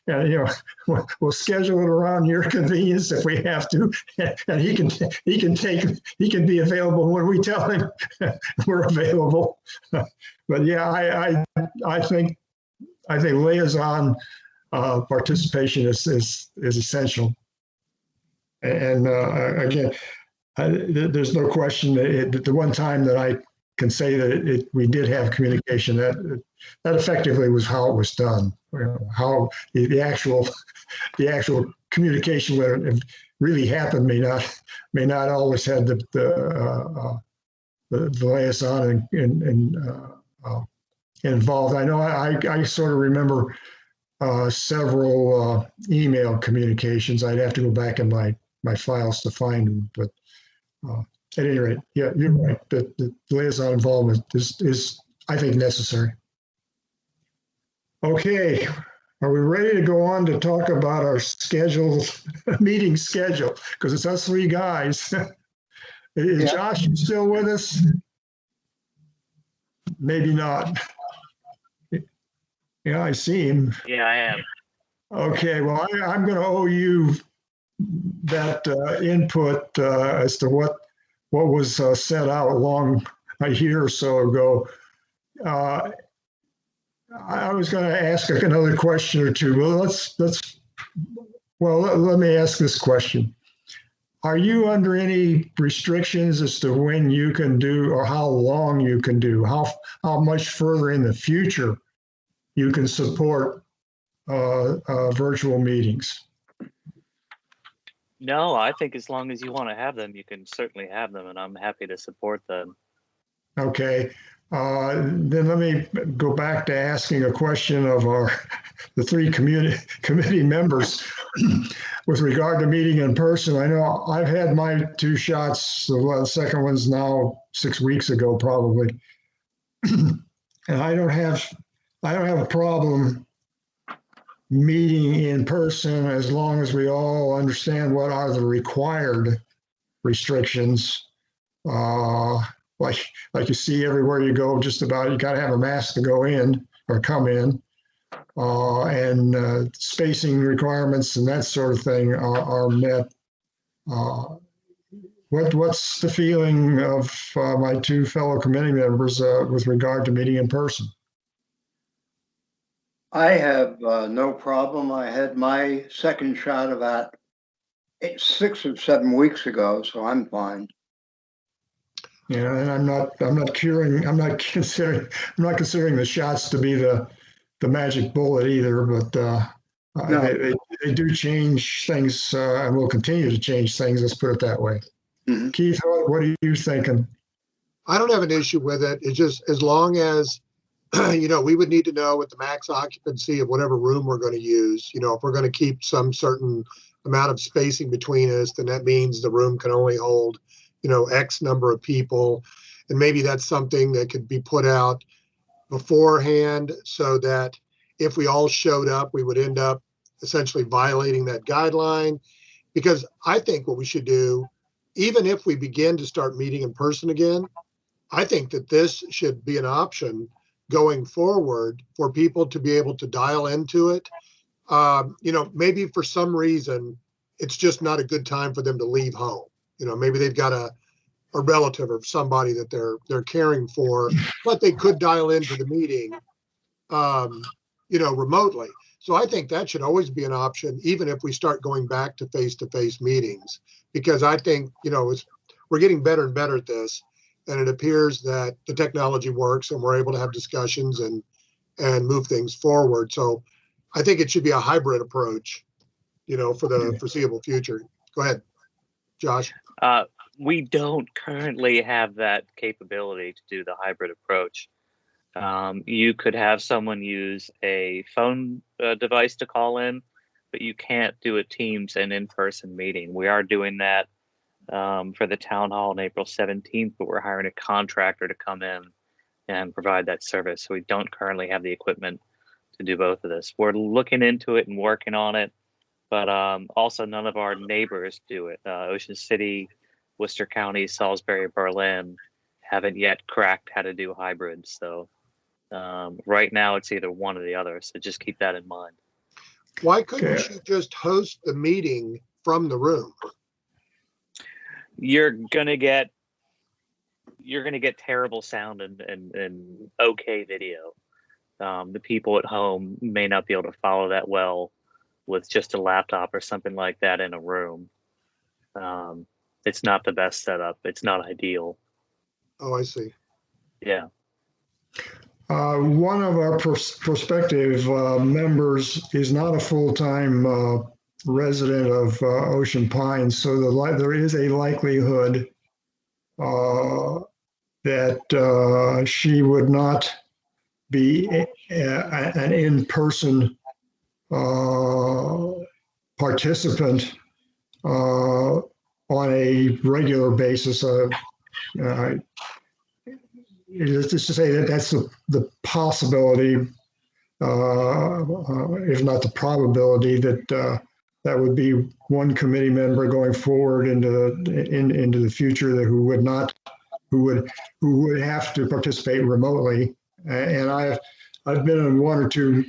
And you know, we'll schedule it around your convenience if we have to, and he can be available when we tell him we're available. But yeah, I think liaison participation is essential. And again, there's no question that the one time that I can say that we did have communication, that effectively was how it was done. You know, how the actual communication where it really happened may not always have the liaison involved. I know I sort of remember several email communications. I'd have to go back in my files to find them, but at any rate, yeah, you're right. The liaison involvement is, I think, necessary. Okay, are we ready to go on to talk about our meeting schedule? Because it's us three guys. Is Josh still with us? Maybe not. Yeah, I see him. Yeah, I am. Okay, well, I'm going to owe you that input as to what was set out a year or so ago. I was going to ask another question or two. Well, let me ask this question. Are you under any restrictions as to when you can do or how long you can do, how much further in the future you can support virtual meetings? No, I think as long as you want to have them, you can certainly have them, and I'm happy to support them. Okay, then let me go back to asking a question of the three committee members with regard to meeting in person. I know I've had my two shots. The second one's now 6 weeks ago, probably, and I don't have a problem meeting in person as long as we all understand what are the required restrictions. Like you see everywhere you go, just about you got to have a mask to go in or come in, and spacing requirements and that sort of thing are met. What's the feeling of my two fellow committee members with regard to meeting in person? I have no problem. I had my second shot about 6 or 7 weeks ago, so I'm fine. Yeah, and I'm not considering the shots to be the magic bullet either, but No. they do change things and will continue to change things. Let's put it that way. Mhm. Keith, what are you thinking? I don't have an issue with it. It's just as long as, we would need to know what the max occupancy of whatever room we're going to use. If we're going to keep some certain amount of spacing between us, then that means the room can only hold, X number of people. And maybe that's something that could be put out beforehand so that if we all showed up, we would end up essentially violating that guideline. Because I think what we should do, even if we begin to start meeting in person again, I think that this should be an option going forward for people to be able to dial into it. Maybe for some reason, it's just not a good time for them to leave home. Maybe they've got a relative or somebody that they're caring for, but they could dial into the meeting, remotely. So I think that should always be an option, even if we start going back to face-to-face meetings, because I think, we're getting better and better at this. And it appears that the technology works and we're able to have discussions and move things forward. So I think it should be a hybrid approach, for the foreseeable future. Go ahead, Josh. We don't currently have that capability to do the hybrid approach. You could have someone use a phone device to call in, but you can't do a Teams and in-person meeting. We are doing that for the town hall on April 17th, but we're hiring a contractor to come in and provide that service. So we don't currently have the equipment to do both of this. We're looking into it and working on it, but also none of our neighbors do it. Ocean City, Worcester County, Salisbury, Berlin haven't yet cracked how to do hybrids. So right now it's either one or the other. So just keep that in mind. Why couldn't you just host the meeting from the room? You're gonna get terrible sound and okay video. The people at home may not be able to follow that well with just a laptop or something like that in a room. It's not the best setup. It's not ideal. Oh, I see. Yeah. One of our prospective members is not a full-time resident of Ocean Pines, so there is a likelihood that she would not be an in-person participant on a regular basis. Just to say that that's the possibility, if not the probability, that that would be one committee member going forward into the future who would have to participate remotely. And I've been in one or two,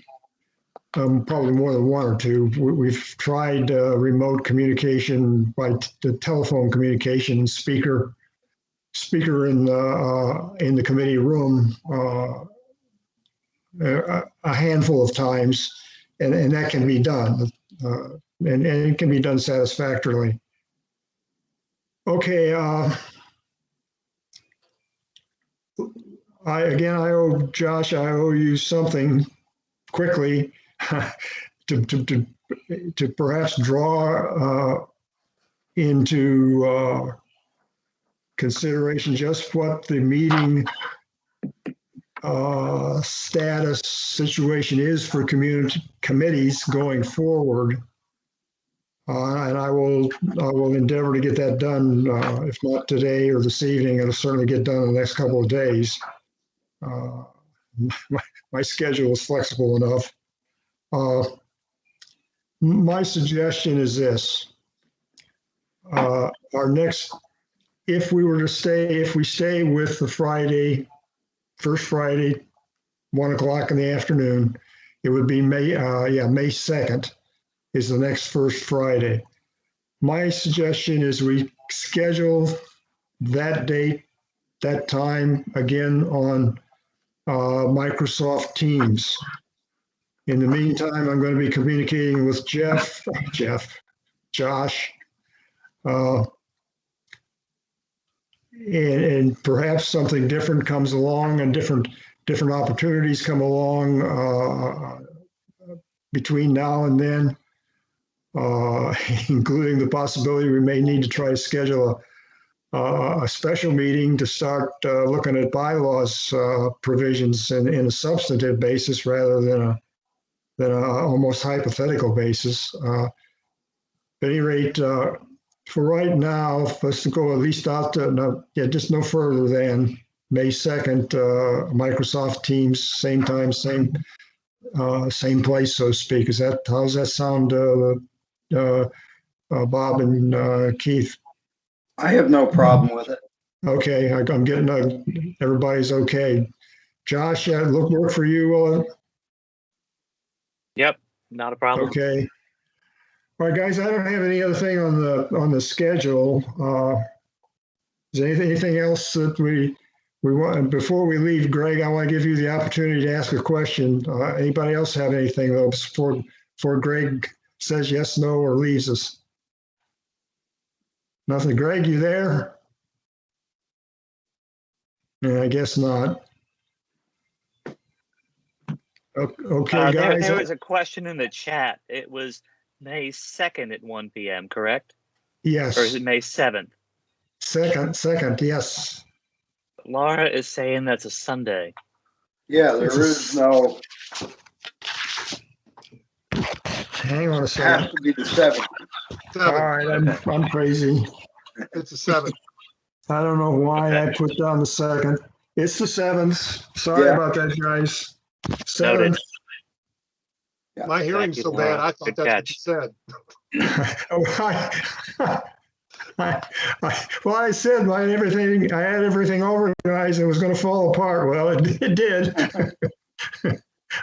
probably more than one or two. We've tried remote communication by the telephone communication speaker in the committee room a handful of times, and that can be done, and it can be done satisfactorily. Okay. I owe Josh, I owe you something quickly. to perhaps draw into consideration just what the meeting status situation is for community committees going forward. And I will endeavor to get that done, if not today or this evening. It'll certainly get done in the next couple of days. My schedule is flexible enough. My suggestion is this. Our next, if we stay with the first Friday, 1 o'clock in the afternoon, it would be May 2nd is the next first Friday. My suggestion is we schedule that date, that time again on Microsoft Teams. In the meantime, I'm going to be communicating with Josh, and perhaps something different comes along and different opportunities come along between now and then, including the possibility we may need to try to schedule a special meeting to start looking at bylaws provisions in a substantive basis rather than a almost hypothetical basis. At any rate, for right now, let's go at least out to just no further than May 2nd, Microsoft Teams, same time, same place, so to speak. How's that sound, Bob and Keith? I have no problem with it. Okay, I'm getting everybody's okay. Josh, work for you? Yep, not a problem. Okay. All right, guys, I don't have any other thing on the schedule. Is there anything else that we want? Before we leave, Greg, I want to give you the opportunity to ask a question. Anybody else have anything though before Greg says yes, no, or leaves us? Nothing. Greg, you there? Yeah, I guess not. Okay, guys. There was a question in the chat. It was May 2nd at 1 p.m., correct? Yes. Or is it May 7th? Second, yes. Laura is saying that's a Sunday. Yeah, there is no. Hang on a It second. has to be the 7th. All right, I'm crazy. It's a 7th. I don't know why Okay. I put down the 2nd. It's the 7th. Sorry about that, guys. 7th. Yeah. My hearing's you, so Laura. bad, I thought Good that's catch. what you said. Well, I said I had everything organized and it was going to fall apart. Well, it did.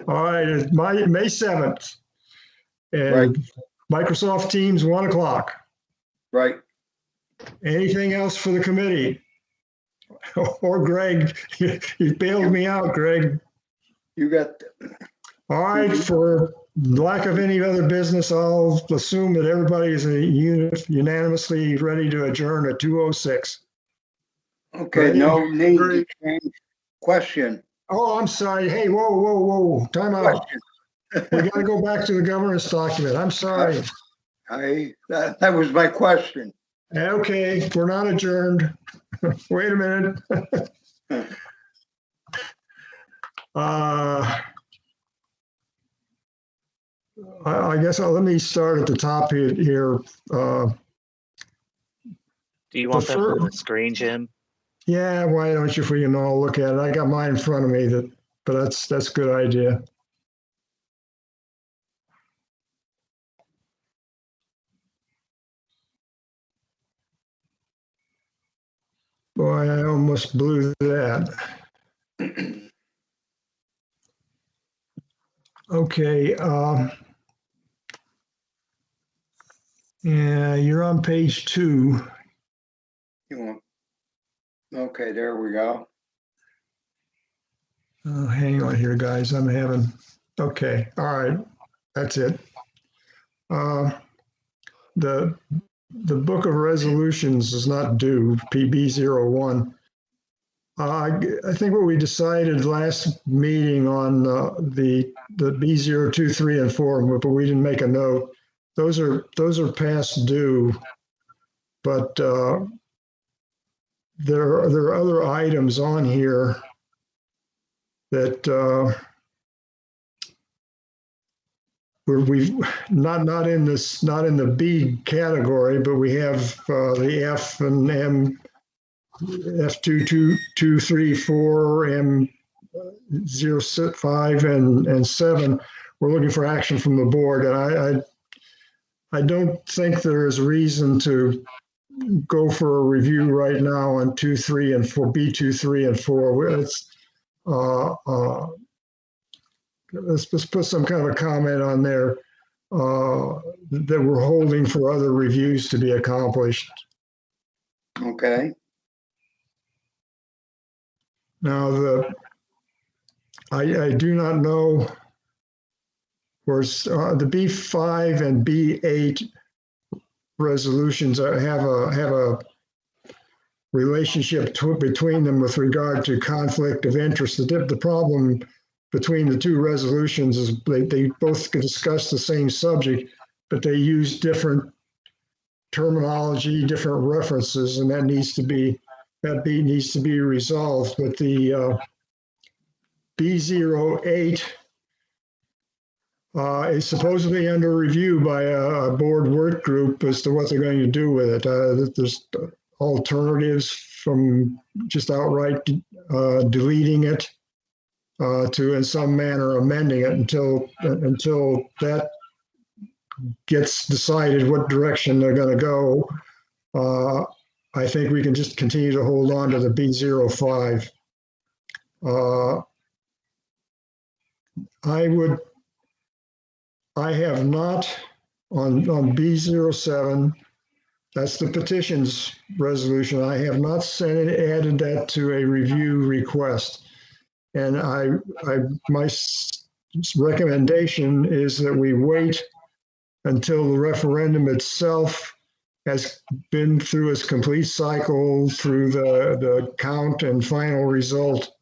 All right, it's May 7th. And Right. Microsoft Teams, 1 o'clock. Right. Anything else for the committee? Or Greg, you bailed me out, Greg. You got. All right, for lack of any other business, I'll assume that everybody is unanimously ready to adjourn at 2:06. Okay, Ready? no need to change. Question. Oh, I'm sorry. Hey, whoa. Time out. Question. We got to go back to the governance document. I'm sorry. That was my question. Okay, we're not adjourned. Wait a minute. I guess let me start at the top here. Do you want that on the screen, Jim? Yeah, why don't you, for all look at it? I got mine in front of me, but that's a good idea. Boy, I almost blew that. Okay. Yeah, you're on page 2. Okay, there we go. Oh, hang on here, guys. Okay. All right. That's it. The book of resolutions is not due, PB01. I think what we decided last meeting on the B0, 2, 3, and 4, but we didn't make a note. Those are past due, but there are other items on here that we've not in the B category, but we have the F and M, F2, 2, 3, 4, M 0, 5, and 7. We're looking for action from the board, and I don't think there is reason to go for a review right now on 2, 3, and 4, B2, 3, and 4. Let's put some kind of a comment on there that we're holding for other reviews to be accomplished. Okay, Now, I do not know where the B5 and B8 resolutions have a relationship between them with regard to conflict of interest. The problem between the two resolutions is they both discuss the same subject, but they use different terminology, different references, and that needs to be resolved. But the B08 is supposedly under review by a board work group as to what they're going to do with it. There's alternatives from just outright deleting it to in some manner amending it until that gets decided what direction they're going to go. I think we can just continue to hold on to the B05. I have not on B07, that's the petitions resolution. I have not added that to a review request. And my recommendation is that we wait until the referendum itself has been through its complete cycle, through the count and final result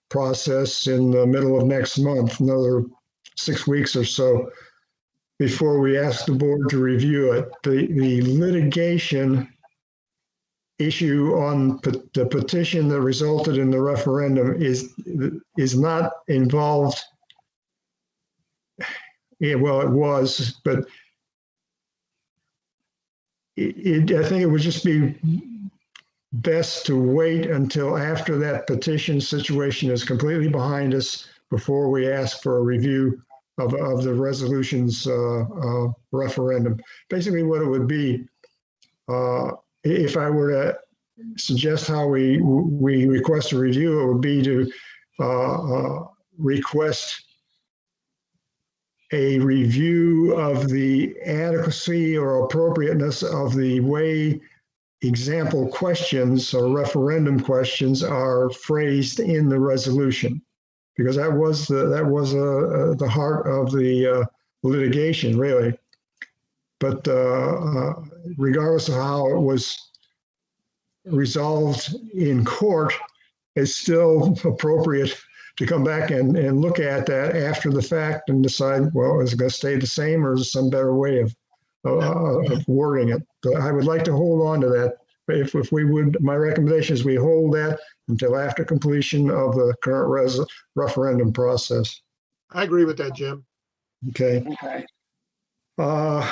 process in the middle of next month, another 6 weeks or so, before we ask the board to review it. The litigation issue on the petition that resulted in the referendum is not involved. Yeah, well, it was, but I think it would just be best to wait until after that petition situation is completely behind us before we ask for a review of the resolution's referendum. Basically, what it would be, if I were to suggest how we request a review, it would be to request a review of the adequacy or appropriateness of the way example questions or referendum questions are phrased in the resolution, because that was the heart of the litigation, really. But regardless of how it was resolved in court, it's still appropriate to come back and look at that after the fact and decide, well, is it going to stay the same or is there some better way of wording it? But I would like to hold on to that. If we would, my recommendation is we hold that until after completion of the current referendum process. I agree with that, Jim. Okay. okay. All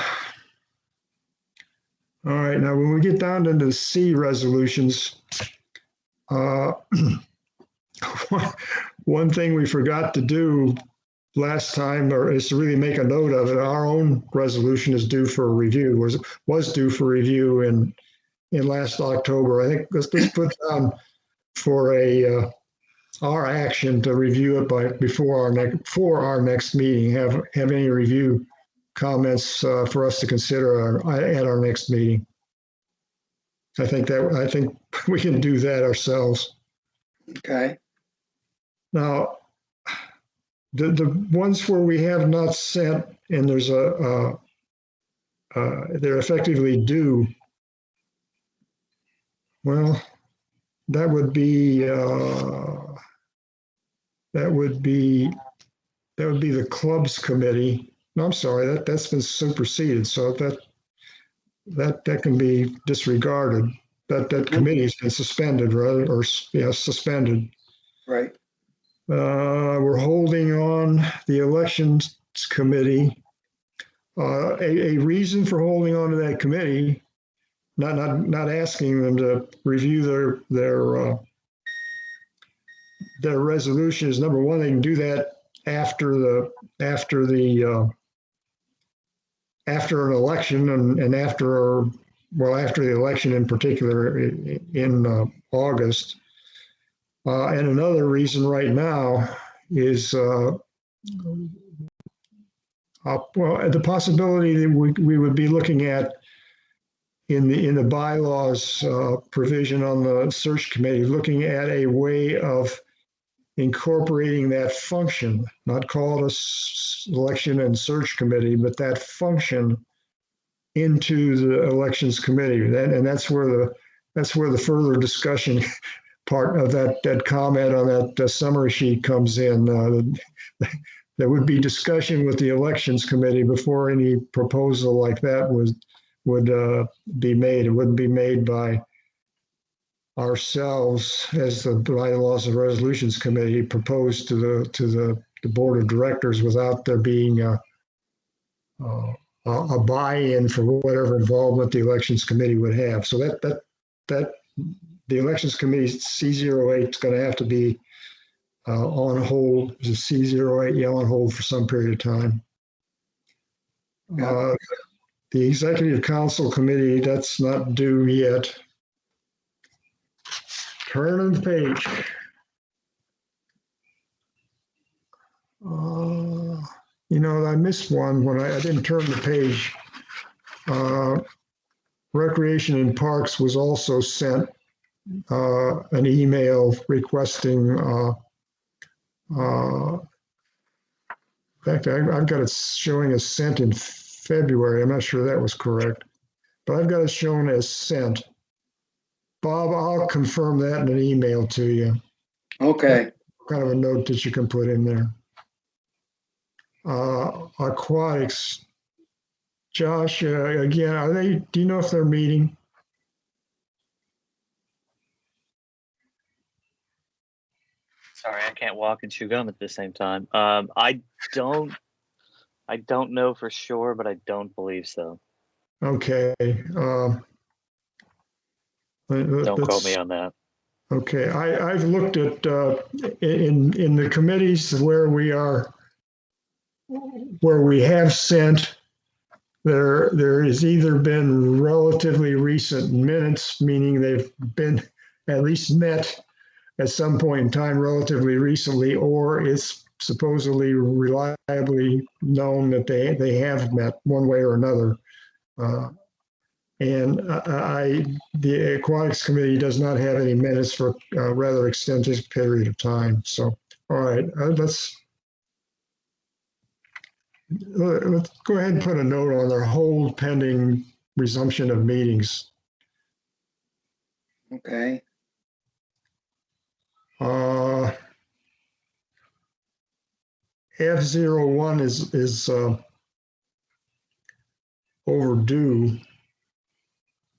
right. Now, when we get down into the C resolutions, one thing we forgot to do last time, or is to really make a note of it. Our own resolution is due for review. Was due for review in last October. I think let's put down for our action to review it before our next meeting. Have any review comments for us to consider at our next meeting. I think we can do that ourselves. Okay. Now, the ones where we have not sent and there's they're effectively due. Well, that would be the clubs committee. No, I'm sorry, that's been superseded, so that can be disregarded. That committee's been suspended, rather, or yeah, suspended. Right. We're holding on the elections committee. A reason for holding on to that committee, not asking them to review their resolution is, number one, they can do that after an election and after the election in particular in August. And another reason right now is the possibility that we would be looking at in the bylaws provision on the search committee, looking at a way of incorporating that function, not called a election and search committee, but that function into the elections committee. And that's where the further discussion part of that comment on that summary sheet comes in. There would be discussion with the elections committee before any proposal like that would be made. It wouldn't be made by ourselves as the Bylaws and Resolutions Committee proposed to the Board of Directors without there being a buy-in for whatever involvement the Elections Committee would have. So that the Elections Committee C08 is going to have to be on hold. Is C08 on hold for some period of time. Yeah. The Executive Council Committee, that's not due yet. Turn the page. I missed one when I didn't turn the page. Recreation and Parks was also sent an email requesting, in fact, I've got it showing as sent in February. I'm not sure that was correct, but I've got it shown as sent. Bob, I'll confirm that in an email to you. Okay. Kind of a note that you can put in there. Aquatics, Josh, again, do you know if they're meeting? Sorry, I can't walk and chew gum at the same time. I don't know for sure, but I don't believe so. Okay. Don't quote me on that. Okay, I've looked at in the committees where we have sent. There has either been relatively recent minutes, meaning they've been at least met at some point in time relatively recently, or it's supposedly reliably known that they have met one way or another. And the Aquatics Committee does not have any minutes for a rather extended period of time. So, all right, let's go ahead and put a note on their hold pending resumption of meetings. Okay. F01 is overdue,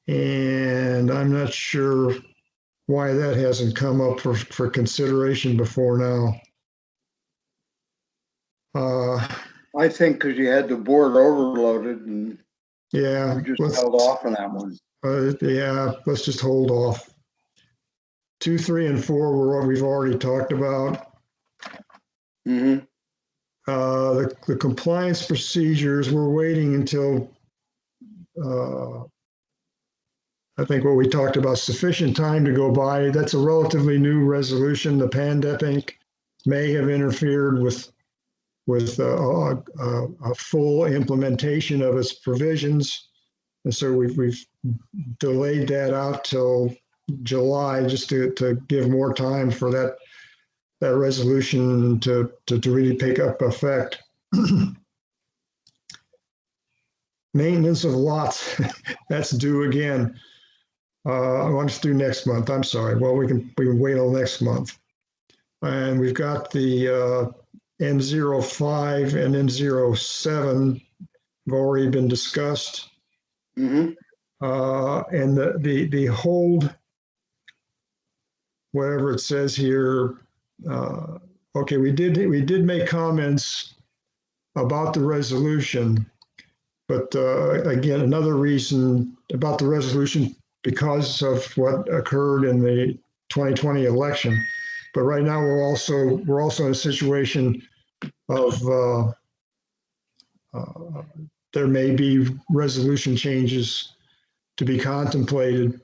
and I'm not sure why that hasn't come up for consideration before now. I think because you had the board overloaded and Yeah, we just held off on that one. Yeah, let's just hold off. 2, 3, and 4 were what we've already talked about. Mm-hmm. The compliance procedures, we're waiting until I think what we talked about, sufficient time to go by. That's a relatively new resolution. The pandemic may have interfered with a full implementation of its provisions. And so we've delayed that out till July just to give more time for that resolution to really pick up effect. Maintenance of lots, that's due again. I want to do next month. I'm sorry. Well, we can wait till next month. And we've got the M05 and M07 have already been discussed. Mhm. And the hold, whatever it says here, okay, we did make comments about the resolution, but again, another reason about the resolution because of what occurred in the 2020 election. But right now, we're also in a situation of there may be resolution changes to be contemplated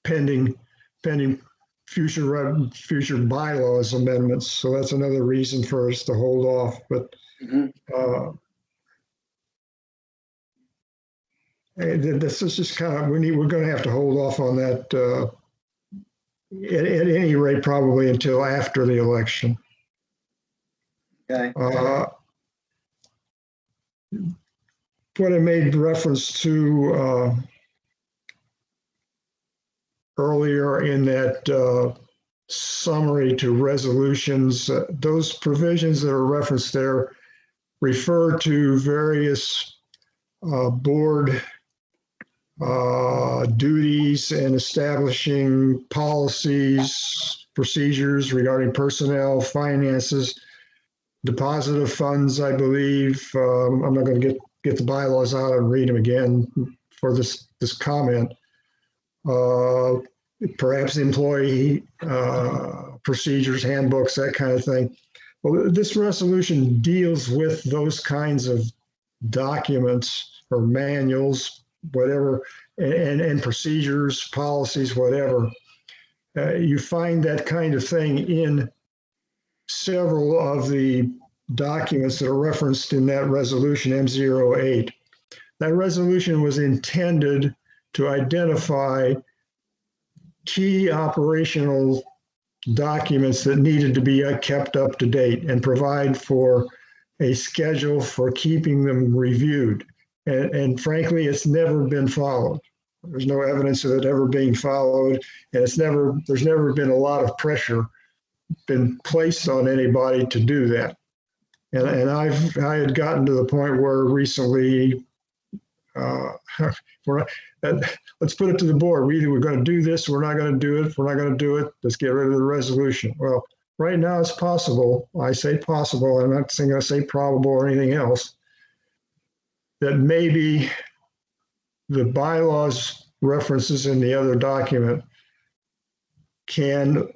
pending future bylaws amendments. So that's another reason for us to hold off. But Mhm. this is just kind of we're going to have to hold off on that at any rate, probably until after the election. Okay. What I made reference to earlier in that summary to resolutions, those provisions that are referenced there refer to various board duties and establishing policies, procedures regarding personnel, finances, deposit of funds, I believe. I'm not going to get the bylaws out and read them again for this comment. Perhaps employee procedures, handbooks, that kind of thing. Well, this resolution deals with those kinds of documents or manuals, whatever, and procedures, policies, whatever. You find that kind of thing in several of the documents that are referenced in that resolution M08. That resolution was intended to identify key operational documents that needed to be kept up to date and provide for a schedule for keeping them reviewed. And frankly, it's never been followed. There's no evidence of it ever being followed, and there's never been a lot of pressure been placed on anybody to do that. And I had gotten to the point where recently, let's put it to the board. We're going to do this, we're not going to do it. If we're not going to do it, let's get rid of the resolution. Well, right now it's possible. I say possible. I'm not going to say probable or anything else. That maybe the bylaws references in the other document can,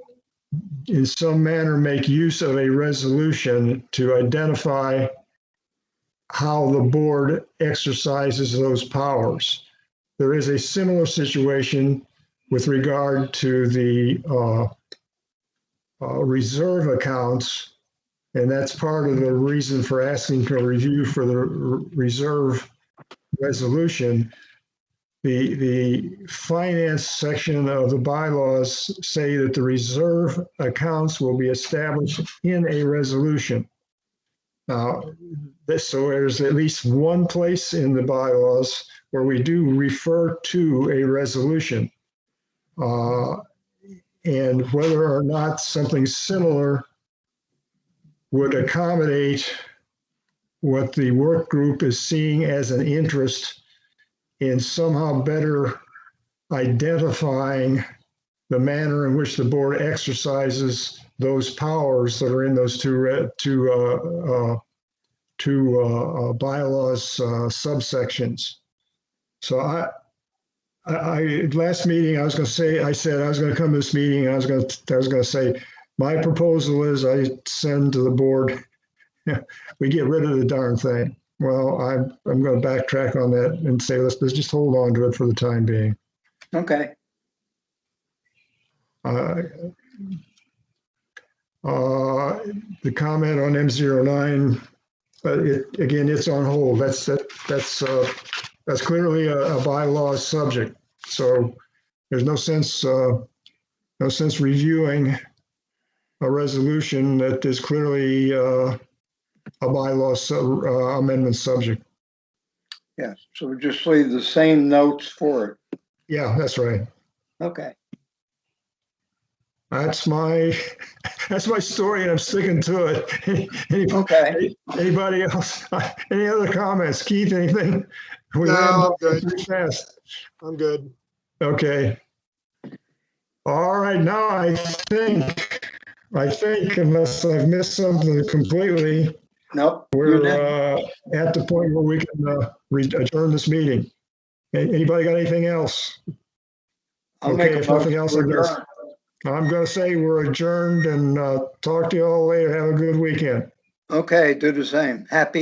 in some manner, make use of a resolution to identify how the board exercises those powers. There is a similar situation with regard to the reserve accounts, and that's part of the reason for asking for a review for the reserve resolution. The finance section of the bylaws say that the reserve accounts will be established in a resolution. Now, so there's at least one place in the bylaws where we do refer to a resolution. And whether or not something similar would accommodate what the work group is seeing as an interest in somehow better identifying the manner in which the board exercises those powers that are in those two bylaws subsections. So last meeting I said I was going to come to this meeting. And I was going to say my proposal is I send to the board. We get rid of the darn thing. Well, I'm going to backtrack on that and say let's just hold on to it for the time being. Okay. The comment on M09, again, it's on hold. That's clearly a bylaw subject. So there's no sense reviewing a resolution that is clearly a bylaw amendment subject. Yes. So we just leave the same notes for it. Yeah, that's right. Okay. That's my story, and I'm sticking to it. Okay. Anybody else? Any other comments? Keith, anything? We ran No, I'm by good. pretty fast. I'm good. Okay. All right. Now I think unless I've missed something completely, Nope. you we're didn't. at the point where we can adjourn this meeting. Anybody got anything else? I'll Okay, make a if nothing motion else, to adjourn. I'm going to say we're adjourned and talk to you all later. Have a good weekend. Okay, do the same. Happy